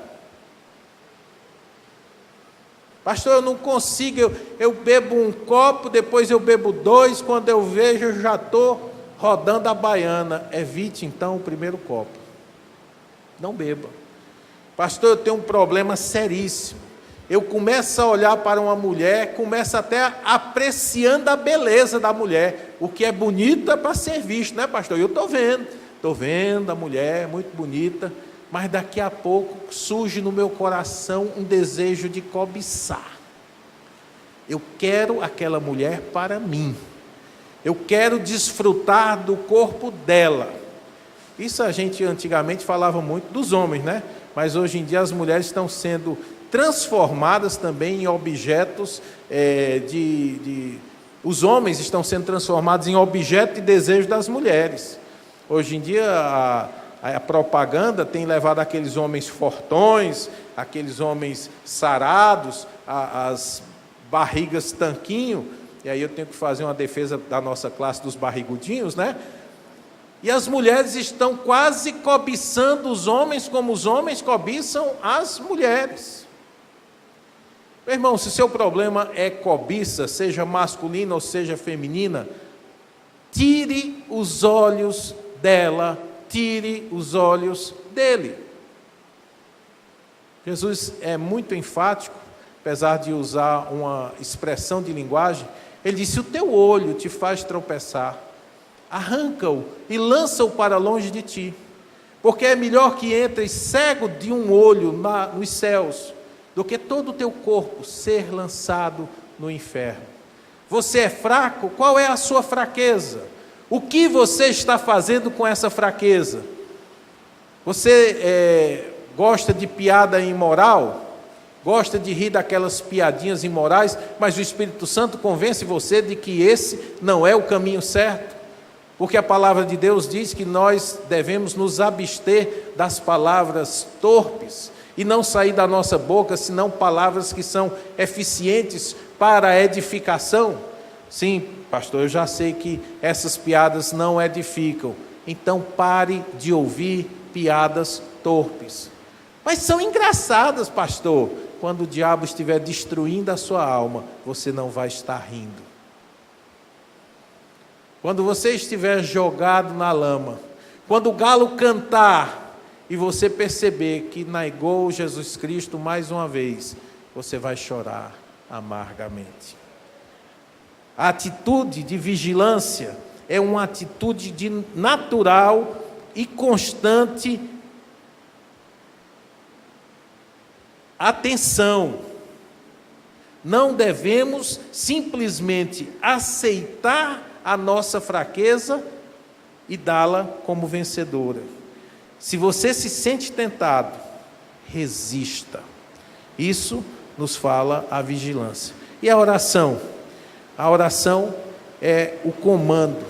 Pastor, eu não consigo, eu bebo um copo, depois eu bebo 2, quando eu vejo eu já estou rodando a baiana. Evite então o primeiro copo. Não beba. Pastor, eu tenho um problema seríssimo. Eu começo a olhar para uma mulher, começo até apreciando a beleza da mulher. O que é bonito é para ser visto, né, pastor? Eu estou vendo a mulher, muito bonita, mas daqui a pouco surge no meu coração um desejo de cobiçar. Eu quero aquela mulher para mim. Eu quero desfrutar do corpo dela. Isso a gente antigamente falava muito dos homens, né? Mas hoje em dia as mulheres estão sendo transformadas também em objetos os homens estão sendo transformados em objeto de desejo das mulheres. Hoje em dia a propaganda tem levado aqueles homens fortões, aqueles homens sarados, as barrigas tanquinho, e aí eu tenho que fazer uma defesa da nossa classe dos barrigudinhos, né? E as mulheres estão quase cobiçando os homens como os homens cobiçam as mulheres. Meu irmão, se seu problema é cobiça, seja masculina ou seja feminina, tire os olhos dela, tire os olhos dele. Jesus é muito enfático, apesar de usar uma expressão de linguagem. Ele disse: se o teu olho te faz tropeçar, arranca-o e lança-o para longe de ti, porque é melhor que entres cego de um olho nos céus, do que todo o teu corpo ser lançado no inferno. Você é fraco? Qual é a sua fraqueza? O que você está fazendo com essa fraqueza? Você gosta de piada imoral? Gosta de rir daquelas piadinhas imorais, mas o Espírito Santo convence você de que esse não é o caminho certo? Porque a palavra de Deus diz que nós devemos nos abster das palavras torpes e não sair da nossa boca senão palavras que são eficientes para a edificação. Sim, pastor, eu já sei que essas piadas não edificam, então pare de ouvir piadas torpes. Mas são engraçadas, pastor. quando o diabo estiver destruindo a sua alma, você não vai estar rindo. Quando você estiver jogado na lama, quando o galo cantar e você perceber que negou Jesus Cristo mais uma vez, você vai chorar amargamente. A atitude de vigilância é uma atitude de natural e constante atenção. Não devemos simplesmente aceitar a nossa fraqueza e dá-la como vencedora. Se você se sente tentado, resista. Isso nos fala a vigilância. E a oração? A oração é o comando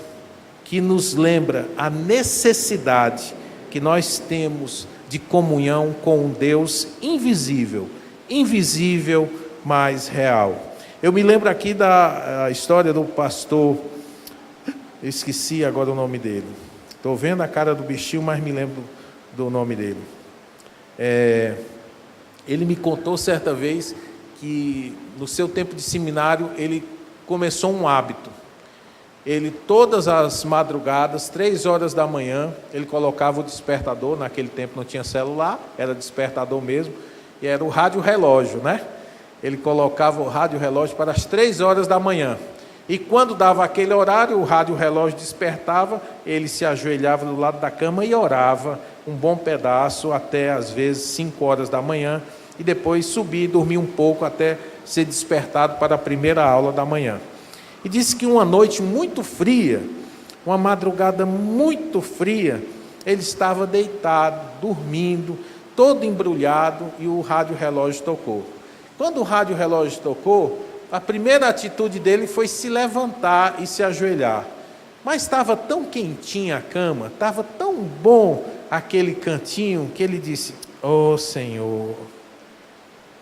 que nos lembra a necessidade que nós temos de comunhão com um Deus invisível, mas real. Eu me lembro aqui da história do pastor, eu esqueci agora o nome dele. Estou vendo a cara do bichinho, mas me lembro do nome dele. Ele me contou certa vez que no seu tempo de seminário ele começou um hábito. Ele, todas as madrugadas, 3 horas da manhã, ele colocava o despertador. Naquele tempo não tinha celular, era despertador mesmo, e era o rádio relógio, né? Ele colocava o rádio relógio para as 3 horas da manhã. E quando dava aquele horário, o rádio relógio despertava, ele se ajoelhava do lado da cama e orava um bom pedaço, até às vezes 5 horas da manhã, e depois subia e dormia um pouco até ser despertado para a primeira aula da manhã. E disse que uma noite muito fria, uma madrugada muito fria, ele estava deitado, dormindo, todo embrulhado, e o rádio relógio tocou. Quando o rádio relógio tocou, a primeira atitude dele foi se levantar e se ajoelhar. Mas estava tão quentinha a cama, estava tão bom aquele cantinho, que ele disse: "Oh Senhor,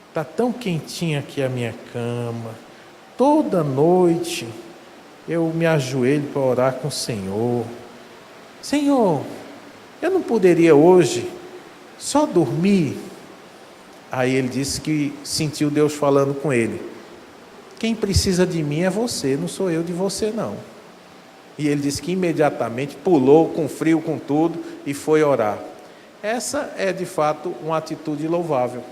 está tão quentinha aqui a minha cama, toda noite eu me ajoelho para orar com o Senhor. Senhor, eu não poderia hoje só dormir?" Aí ele disse que sentiu Deus falando com ele: "Quem precisa de mim é você, não sou eu de você não." E ele disse que imediatamente pulou com frio, com tudo, e foi orar. Essa é de fato uma atitude louvável.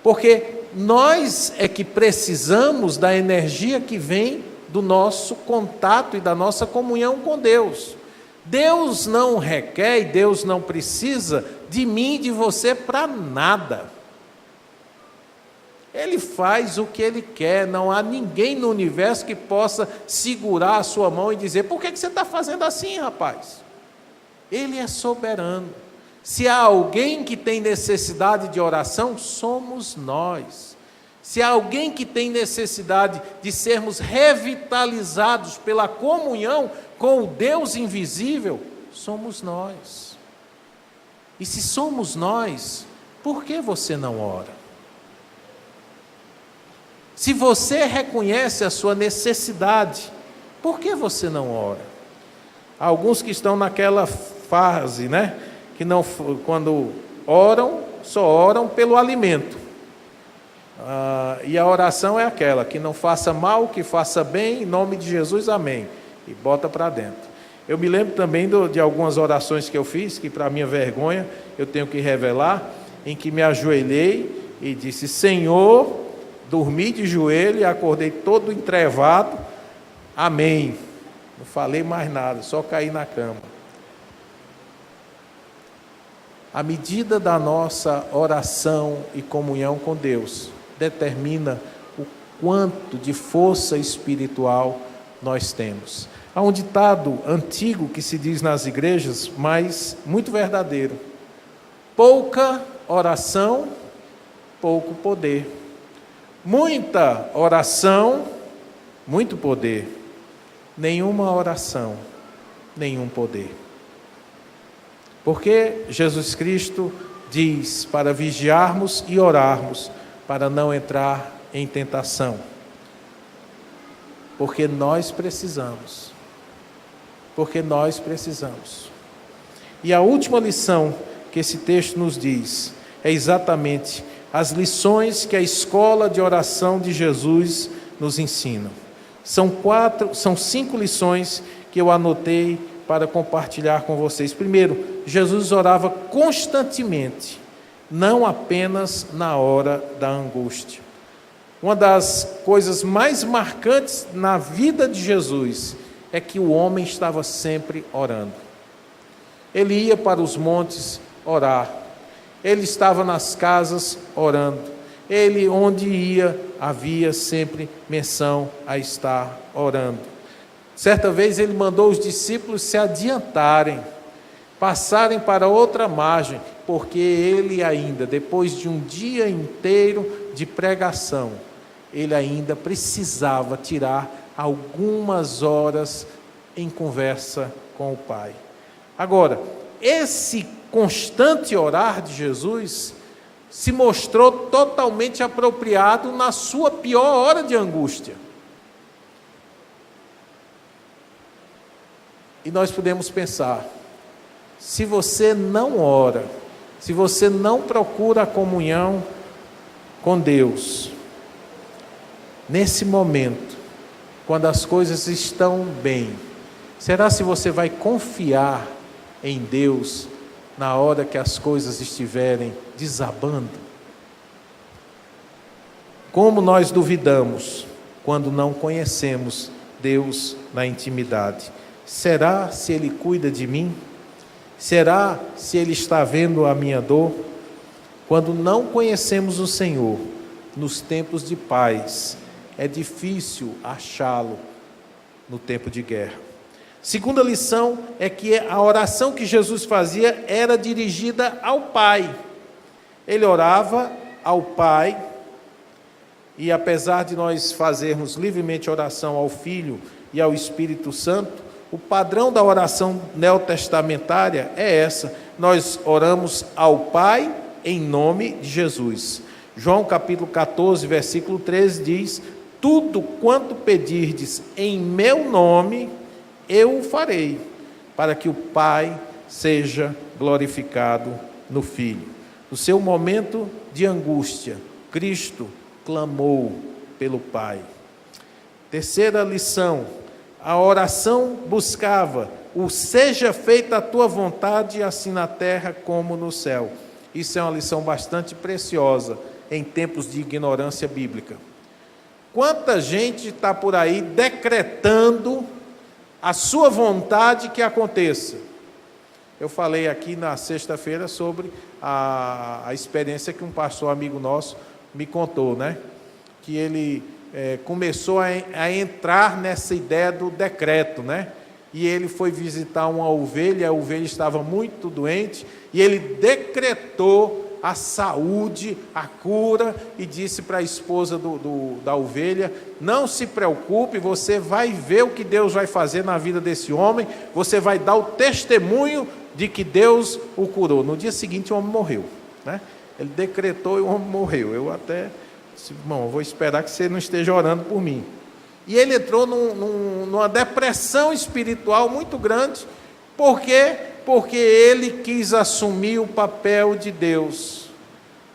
Porque nós é que precisamos da energia que vem do nosso contato e da nossa comunhão com Deus. Deus não requer e Deus não precisa de mim e de você para nada. Ele faz o que Ele quer, não há ninguém no universo que possa segurar a sua mão e dizer: "Por que você está fazendo assim, rapaz?" Ele é soberano. Se há alguém que tem necessidade de oração, somos nós. Se há alguém que tem necessidade de sermos revitalizados pela comunhão com o Deus invisível, somos nós. E se somos nós, por que você não ora? Se você reconhece a sua necessidade, por que você não ora? Há alguns que estão naquela fase, né? Que não, quando oram, só oram pelo alimento. E a oração é aquela: que não faça mal, que faça bem, em nome de Jesus, amém. E bota para dentro. Eu me lembro também de algumas orações que eu fiz, que para minha vergonha eu tenho que revelar, em que me ajoelhei e disse: "Senhor", dormi de joelho e acordei todo entrevado, amém. Não falei mais nada, só caí na cama. A medida da nossa oração e comunhão com Deus determina o quanto de força espiritual nós temos. Há um ditado antigo que se diz nas igrejas, mas muito verdadeiro: pouca oração, pouco poder. Muita oração, muito poder. Nenhuma oração, nenhum poder. Porque Jesus Cristo diz para vigiarmos e orarmos, para não entrar em tentação. Porque nós precisamos. Porque nós precisamos. E a última lição que esse texto nos diz é exatamente as lições que a escola de oração de Jesus nos ensina. São 5 lições que eu anotei para compartilhar com vocês. Primeiro, Jesus orava constantemente, não apenas na hora da angústia. Uma das coisas mais marcantes na vida de Jesus é que o homem estava sempre orando. Ele ia para os montes orar. Ele estava nas casas orando. Ele, onde ia, havia sempre menção a estar orando. Certa vez ele mandou os discípulos se adiantarem, passarem para outra margem, porque ele ainda, depois de um dia inteiro de pregação, ele ainda precisava tirar algumas horas em conversa com o Pai. Agora, esse constante orar de Jesus se mostrou totalmente apropriado na sua pior hora de angústia. E nós podemos pensar, se você não ora, se você não procura a comunhão com Deus, nesse momento, quando as coisas estão bem, será se você vai confiar em Deus na hora que as coisas estiverem desabando? Como nós duvidamos quando não conhecemos Deus na intimidade? Será se Ele cuida de mim? Será se Ele está vendo a minha dor? Quando não conhecemos o Senhor, nos tempos de paz, é difícil achá-lo no tempo de guerra. Segunda lição é que a oração que Jesus fazia era dirigida ao Pai. Ele orava ao Pai, e apesar de nós fazermos livremente oração ao Filho e ao Espírito Santo, o padrão da oração neotestamentária é essa: nós oramos ao Pai em nome de Jesus. João capítulo 14, versículo 13 diz: tudo quanto pedirdes em meu nome, eu o farei, para que o Pai seja glorificado no Filho. No seu momento de angústia, Cristo clamou pelo Pai. Terceira lição: a oração buscava o seja feita a tua vontade, assim na terra como no céu. Isso é uma lição bastante preciosa em tempos de ignorância bíblica. Quanta gente está por aí decretando a sua vontade que aconteça. Eu falei aqui na sexta-feira sobre a experiência que um pastor amigo nosso me contou, né? Que ele começou a entrar nessa ideia do decreto, né? E ele foi visitar uma ovelha, a ovelha estava muito doente, e ele decretou a saúde, a cura, e disse para a esposa da ovelha: não se preocupe, você vai ver o que Deus vai fazer na vida desse homem, você vai dar o testemunho de que Deus o curou. No dia seguinte o homem morreu, né? Ele decretou e o homem morreu. Eu até disse: irmão, eu vou esperar que você não esteja orando por mim. E ele entrou numa depressão espiritual muito grande. Por quê? Porque ele quis assumir o papel de Deus.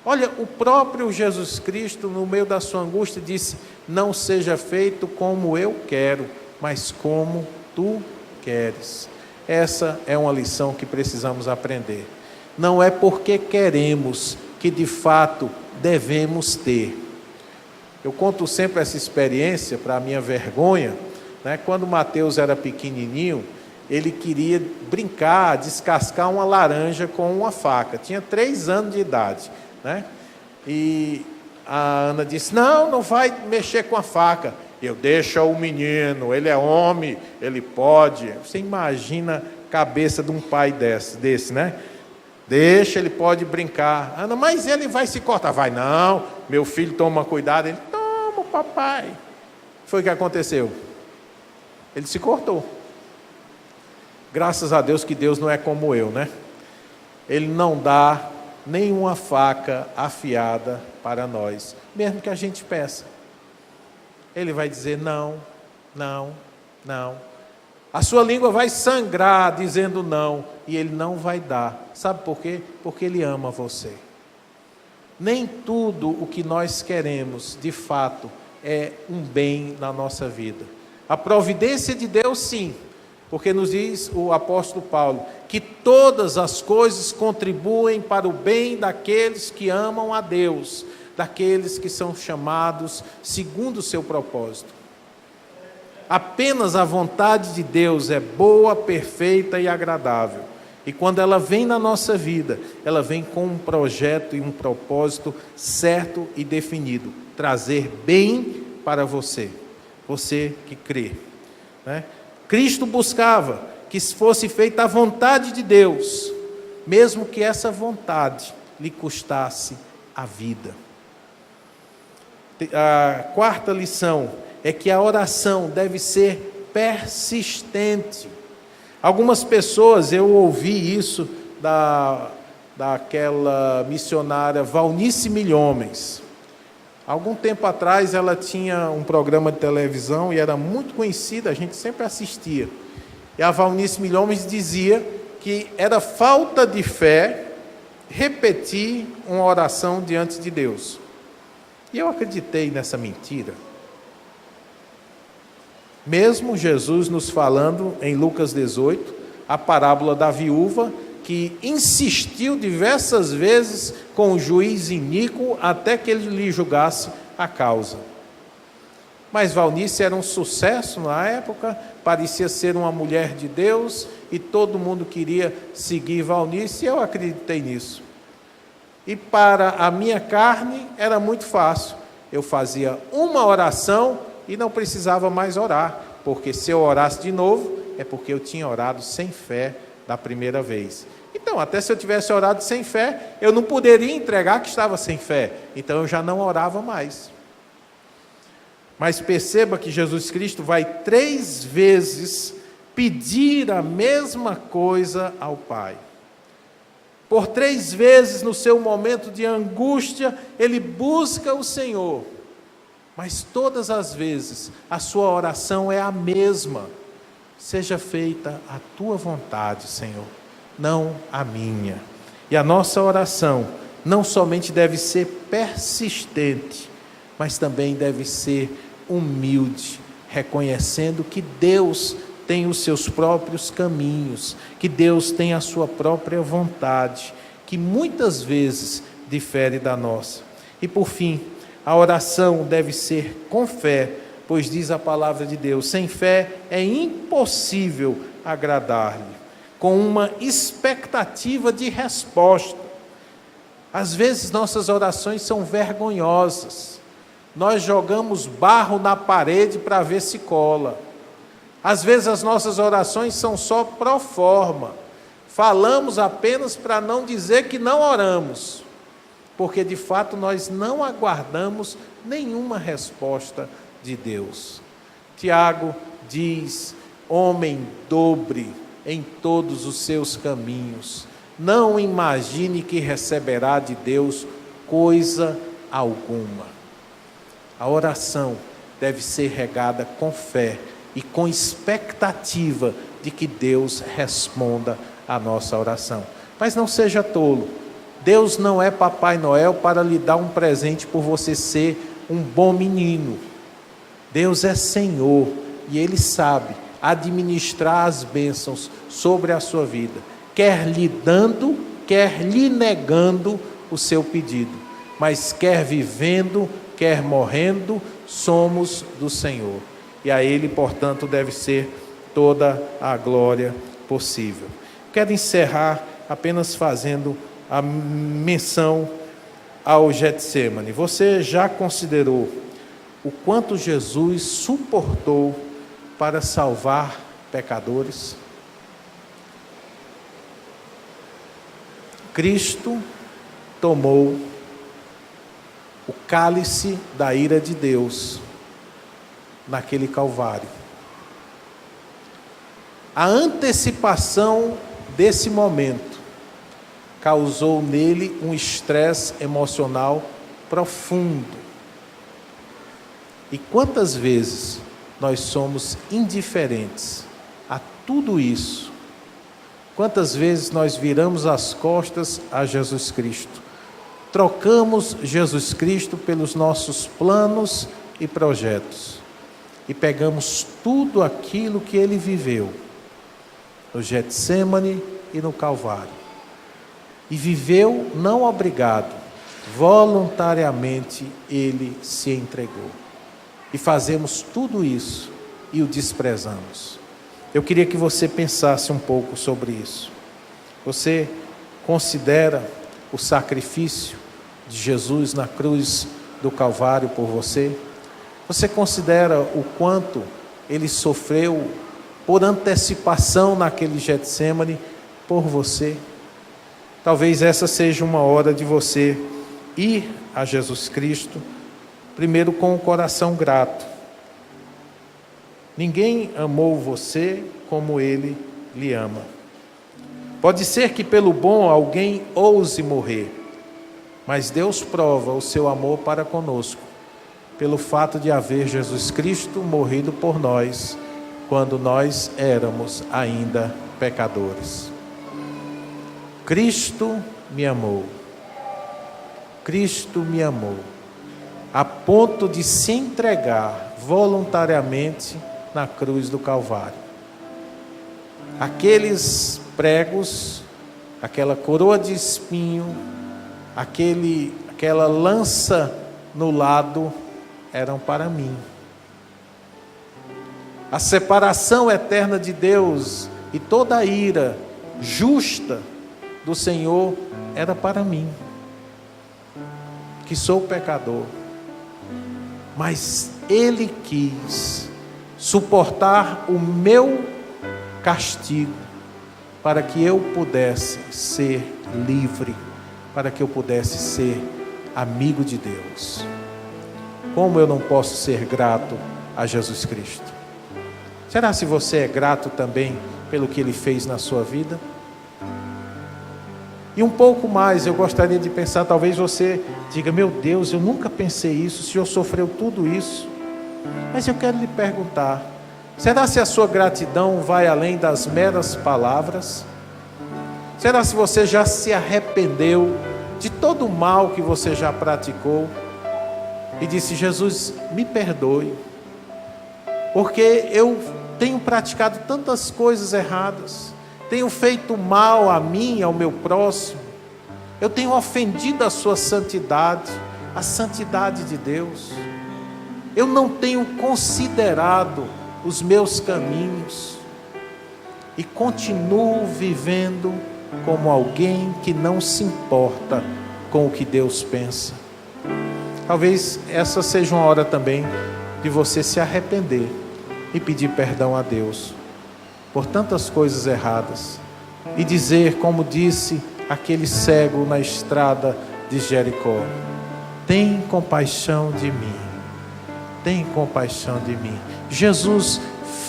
Olha, o próprio Jesus Cristo, no meio da sua angústia, disse: não seja feito como eu quero, mas como tu queres. Essa é uma lição que precisamos aprender. Não é porque queremos que de fato devemos ter. Eu conto sempre essa experiência, para a minha vergonha, né? Quando Mateus era pequenininho, ele queria brincar, descascar uma laranja com uma faca. Tinha 3 anos de idade, né? E a Ana disse: não vai mexer com a faca. Eu: deixa o menino, ele é homem, ele pode. Você imagina a cabeça de um pai desse, né? Deixa, ele pode brincar. Ana: mas ele vai se cortar. Vai não, meu filho, toma cuidado. Ele: toma, papai. Foi o que aconteceu. Ele se cortou. Graças a Deus que Deus não é como eu, né? Ele não dá nenhuma faca afiada para nós, mesmo que a gente peça. Ele vai dizer não, não, não. A sua língua vai sangrar dizendo não, e ele não vai dar. Sabe por quê? Porque ele ama você. Nem tudo o que nós queremos, de fato, é um bem na nossa vida. A providência de Deus, sim, porque nos diz o apóstolo Paulo, que todas as coisas contribuem para o bem daqueles que amam a Deus, daqueles que são chamados segundo o seu propósito. Apenas a vontade de Deus é boa, perfeita e agradável. E quando ela vem na nossa vida, ela vem com um projeto e um propósito certo e definido. Trazer bem para você, você que crê, né? Cristo buscava que fosse feita a vontade de Deus, mesmo que essa vontade lhe custasse a vida. A quarta lição é que a oração deve ser persistente. Algumas pessoas, eu ouvi isso daquela missionária Valnice Milhomens. Algum tempo atrás ela tinha um programa de televisão e era muito conhecida, a gente sempre assistia. E a Valnice Milhomens dizia que era falta de fé repetir uma oração diante de Deus. E eu acreditei nessa mentira. Mesmo Jesus nos falando em Lucas 18, a parábola da viúva, que insistiu diversas vezes com o juiz iníquo até que ele lhe julgasse a causa. Mas Valnice era um sucesso na época, parecia ser uma mulher de Deus e todo mundo queria seguir Valnice, e eu acreditei nisso. E para a minha carne era muito fácil. Eu fazia uma oração e não precisava mais orar, porque se eu orasse de novo, é porque eu tinha orado sem fé da primeira vez. Então, até se eu tivesse orado sem fé, eu não poderia entregar que estava sem fé. Então, eu já não orava mais. Mas perceba que Jesus Cristo vai 3 vezes pedir a mesma coisa ao Pai. Por 3 vezes, no seu momento de angústia, ele busca o Senhor. Mas todas as vezes, a sua oração é a mesma. Seja feita a tua vontade, Senhor, não a minha. E a nossa oração não somente deve ser persistente, mas também deve ser humilde, reconhecendo que Deus tem os seus próprios caminhos, que Deus tem a sua própria vontade, que muitas vezes difere da nossa. E por fim, a oração deve ser com fé, pois diz a palavra de Deus, sem fé é impossível agradar-lhe, com uma expectativa de resposta. Às vezes nossas orações são vergonhosas, nós jogamos barro na parede para ver se cola. Às vezes as nossas orações são só pro forma, falamos apenas para não dizer que não oramos, porque de fato nós não aguardamos nenhuma resposta de Deus. Tiago diz, homem dobre em todos os seus caminhos, não imagine que receberá de Deus coisa alguma. A oração deve ser regada com fé e com expectativa de que Deus responda a nossa oração. Mas não seja tolo, Deus não é Papai Noel para lhe dar um presente por você ser um bom menino. Deus é Senhor e Ele sabe administrar as bênçãos sobre a sua vida, quer lhe dando, quer lhe negando o seu pedido, mas quer vivendo, quer morrendo, somos do Senhor. E a Ele, portanto, deve ser toda a glória possível. Quero encerrar apenas fazendo a menção ao Getsêmani. Você já considerou o quanto Jesus suportou para salvar pecadores? Cristo tomou o cálice da ira de Deus naquele Calvário. A antecipação desse momento causou nele um estresse emocional profundo. E quantas vezes nós somos indiferentes a tudo isso? Quantas vezes nós viramos as costas a Jesus Cristo? trocamos Jesus Cristo pelos nossos planos e projetos e pegamos tudo aquilo que ele viveu no Getsêmani e no Calvário, e viveu não obrigado, voluntariamente ele se entregou, e fazemos tudo isso e o desprezamos. Eu queria que você pensasse um pouco sobre isso. Você considera o sacrifício de Jesus na cruz do Calvário por você? Você considera o quanto ele sofreu por antecipação naquele Getsêmani por você? Talvez essa seja uma hora de você ir a Jesus Cristo, primeiro com o coração grato. Ninguém amou você como ele lhe ama. Pode ser que pelo bom alguém ouse morrer, mas Deus prova o seu amor para conosco, pelo fato de haver Jesus Cristo morrido por nós, quando nós éramos ainda pecadores. Cristo me amou. Cristo me amou, a ponto de se entregar voluntariamente na cruz do Calvário. Aqueles pregos, aquela coroa de espinho, aquela lança no lado, eram para mim. A separação eterna de Deus e toda a ira justa do Senhor era para mim, que sou pecador. Mas ele quis suportar o meu castigo para que eu pudesse ser livre, para que eu pudesse ser amigo de Deus. Como eu não posso ser grato a Jesus Cristo? Será se você é grato também pelo que ele fez na sua vida? E um pouco mais, eu gostaria de pensar, talvez você diga, meu Deus, eu nunca pensei isso, o Senhor sofreu tudo isso. Mas eu quero lhe perguntar, será se a sua gratidão vai além das meras palavras? Será se você já se arrependeu de todo o mal que você já praticou? E disse, Jesus, me perdoe, porque eu tenho praticado tantas coisas erradas, tenho feito mal a mim e ao meu próximo, eu tenho ofendido a sua santidade, a santidade de Deus, eu não tenho considerado os meus caminhos, e continuo vivendo como alguém que não se importa com o que Deus pensa. Talvez essa seja uma hora também de você se arrepender e pedir perdão a Deus por tantas coisas erradas, e dizer, como disse aquele cego na estrada de Jericó, tem compaixão de mim, tem compaixão de mim. Jesus,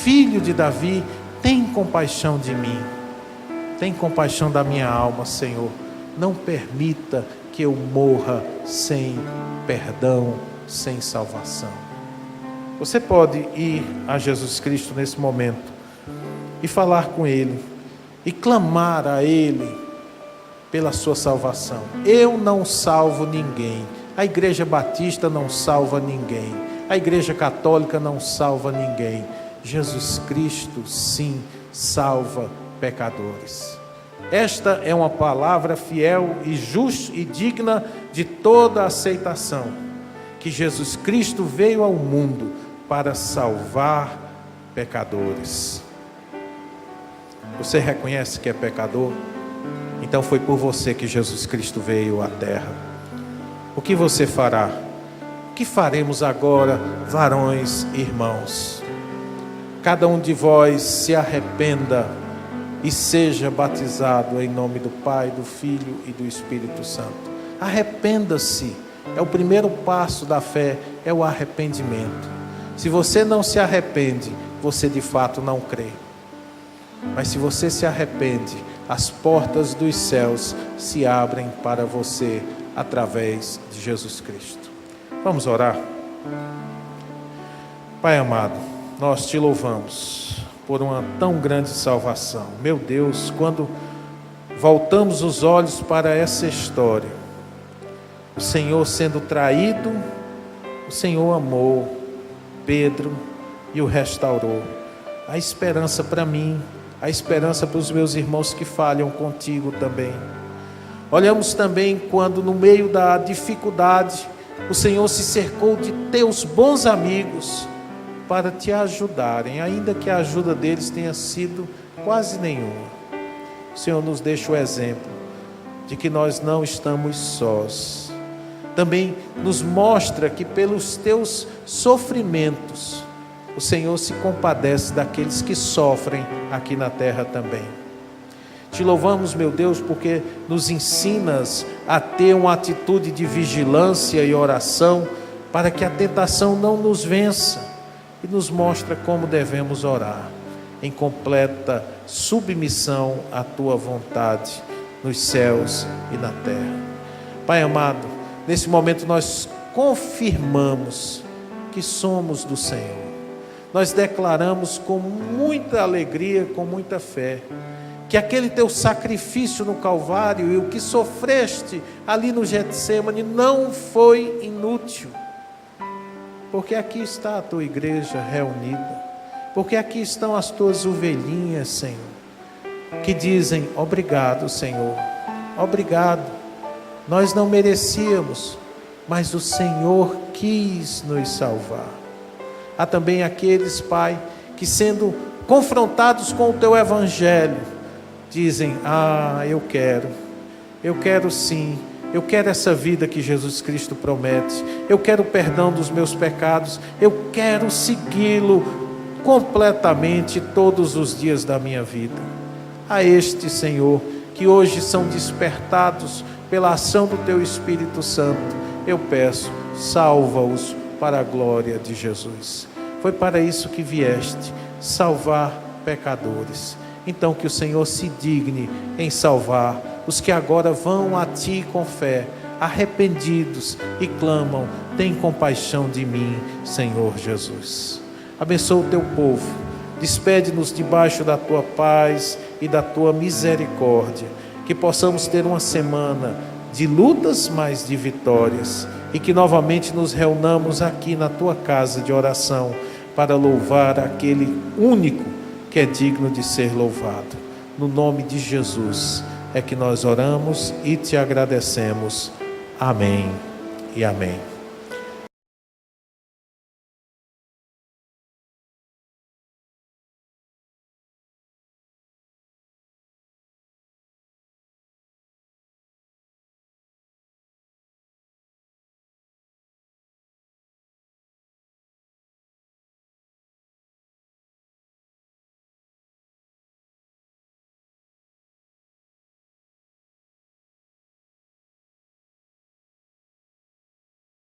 filho de Davi, tem compaixão de mim, tem compaixão da minha alma, Senhor. Não permita que eu morra sem perdão, sem salvação. Você pode ir a Jesus Cristo nesse momento e falar com Ele, e clamar a Ele pela sua salvação. Eu não salvo ninguém, a Igreja Batista não salva ninguém, a Igreja Católica não salva ninguém. Jesus Cristo, sim, salva pecadores. Esta é uma palavra fiel e justa e digna de toda aceitação, que Jesus Cristo veio ao mundo para salvar pecadores. Você reconhece que é pecador? Então foi por você que Jesus Cristo veio à terra. O que você fará? O que faremos agora, varões e irmãos? Cada um de vós se arrependa e seja batizado em nome do Pai, do Filho e do Espírito Santo. Arrependa-se. É o primeiro passo da fé, é o arrependimento. Se você não se arrepende, você de fato não crê. Mas se você se arrepende, as portas dos céus se abrem para você através de Jesus Cristo. Vamos orar? Pai amado, nós te louvamos por uma tão grande salvação. Meu Deus, quando voltamos os olhos para essa história, o Senhor sendo traído, o Senhor amou Pedro e o restaurou. A esperança para mim, a esperança para os meus irmãos que falham contigo também. Olhamos também quando no meio da dificuldade, o Senhor se cercou de teus bons amigos para te ajudarem, ainda que a ajuda deles tenha sido quase nenhuma. O Senhor nos deixa o exemplo de que nós não estamos sós. Também nos mostra que pelos teus sofrimentos, o Senhor se compadece daqueles que sofrem aqui na terra também. Te louvamos, meu Deus, porque nos ensinas a ter uma atitude de vigilância e oração para que a tentação não nos vença, e nos mostra como devemos orar, em completa submissão à Tua vontade, nos céus e na terra. Pai amado, nesse momento nós confirmamos que somos do Senhor. Nós declaramos com muita alegria, com muita fé, que aquele teu sacrifício no Calvário e o que sofreste ali no Getsemane não foi inútil, porque aqui está a tua igreja reunida, porque aqui estão as tuas ovelhinhas, Senhor, que dizem: obrigado, Senhor, obrigado, nós não merecíamos, mas o Senhor quis nos salvar. Há também aqueles, Pai, que sendo confrontados com o teu evangelho, dizem: eu quero sim, eu quero essa vida que Jesus Cristo promete, eu quero o perdão dos meus pecados, eu quero segui-lo completamente todos os dias da minha vida. A este, Senhor, que hoje são despertados pela ação do teu Espírito Santo, eu peço, salva-os para a glória de Jesus. Foi para isso que vieste, salvar pecadores. Então que o Senhor se digne em salvar os que agora vão a Ti com fé, arrependidos e clamam: tem compaixão de mim, Senhor Jesus. Abençoa o Teu povo, despede-nos debaixo da Tua paz e da Tua misericórdia, que possamos ter uma semana de lutas, mas de vitórias, e que novamente nos reunamos aqui na Tua casa de oração para louvar aquele único que é digno de ser louvado. No nome de Jesus é que nós oramos e te agradecemos. Amém e amém.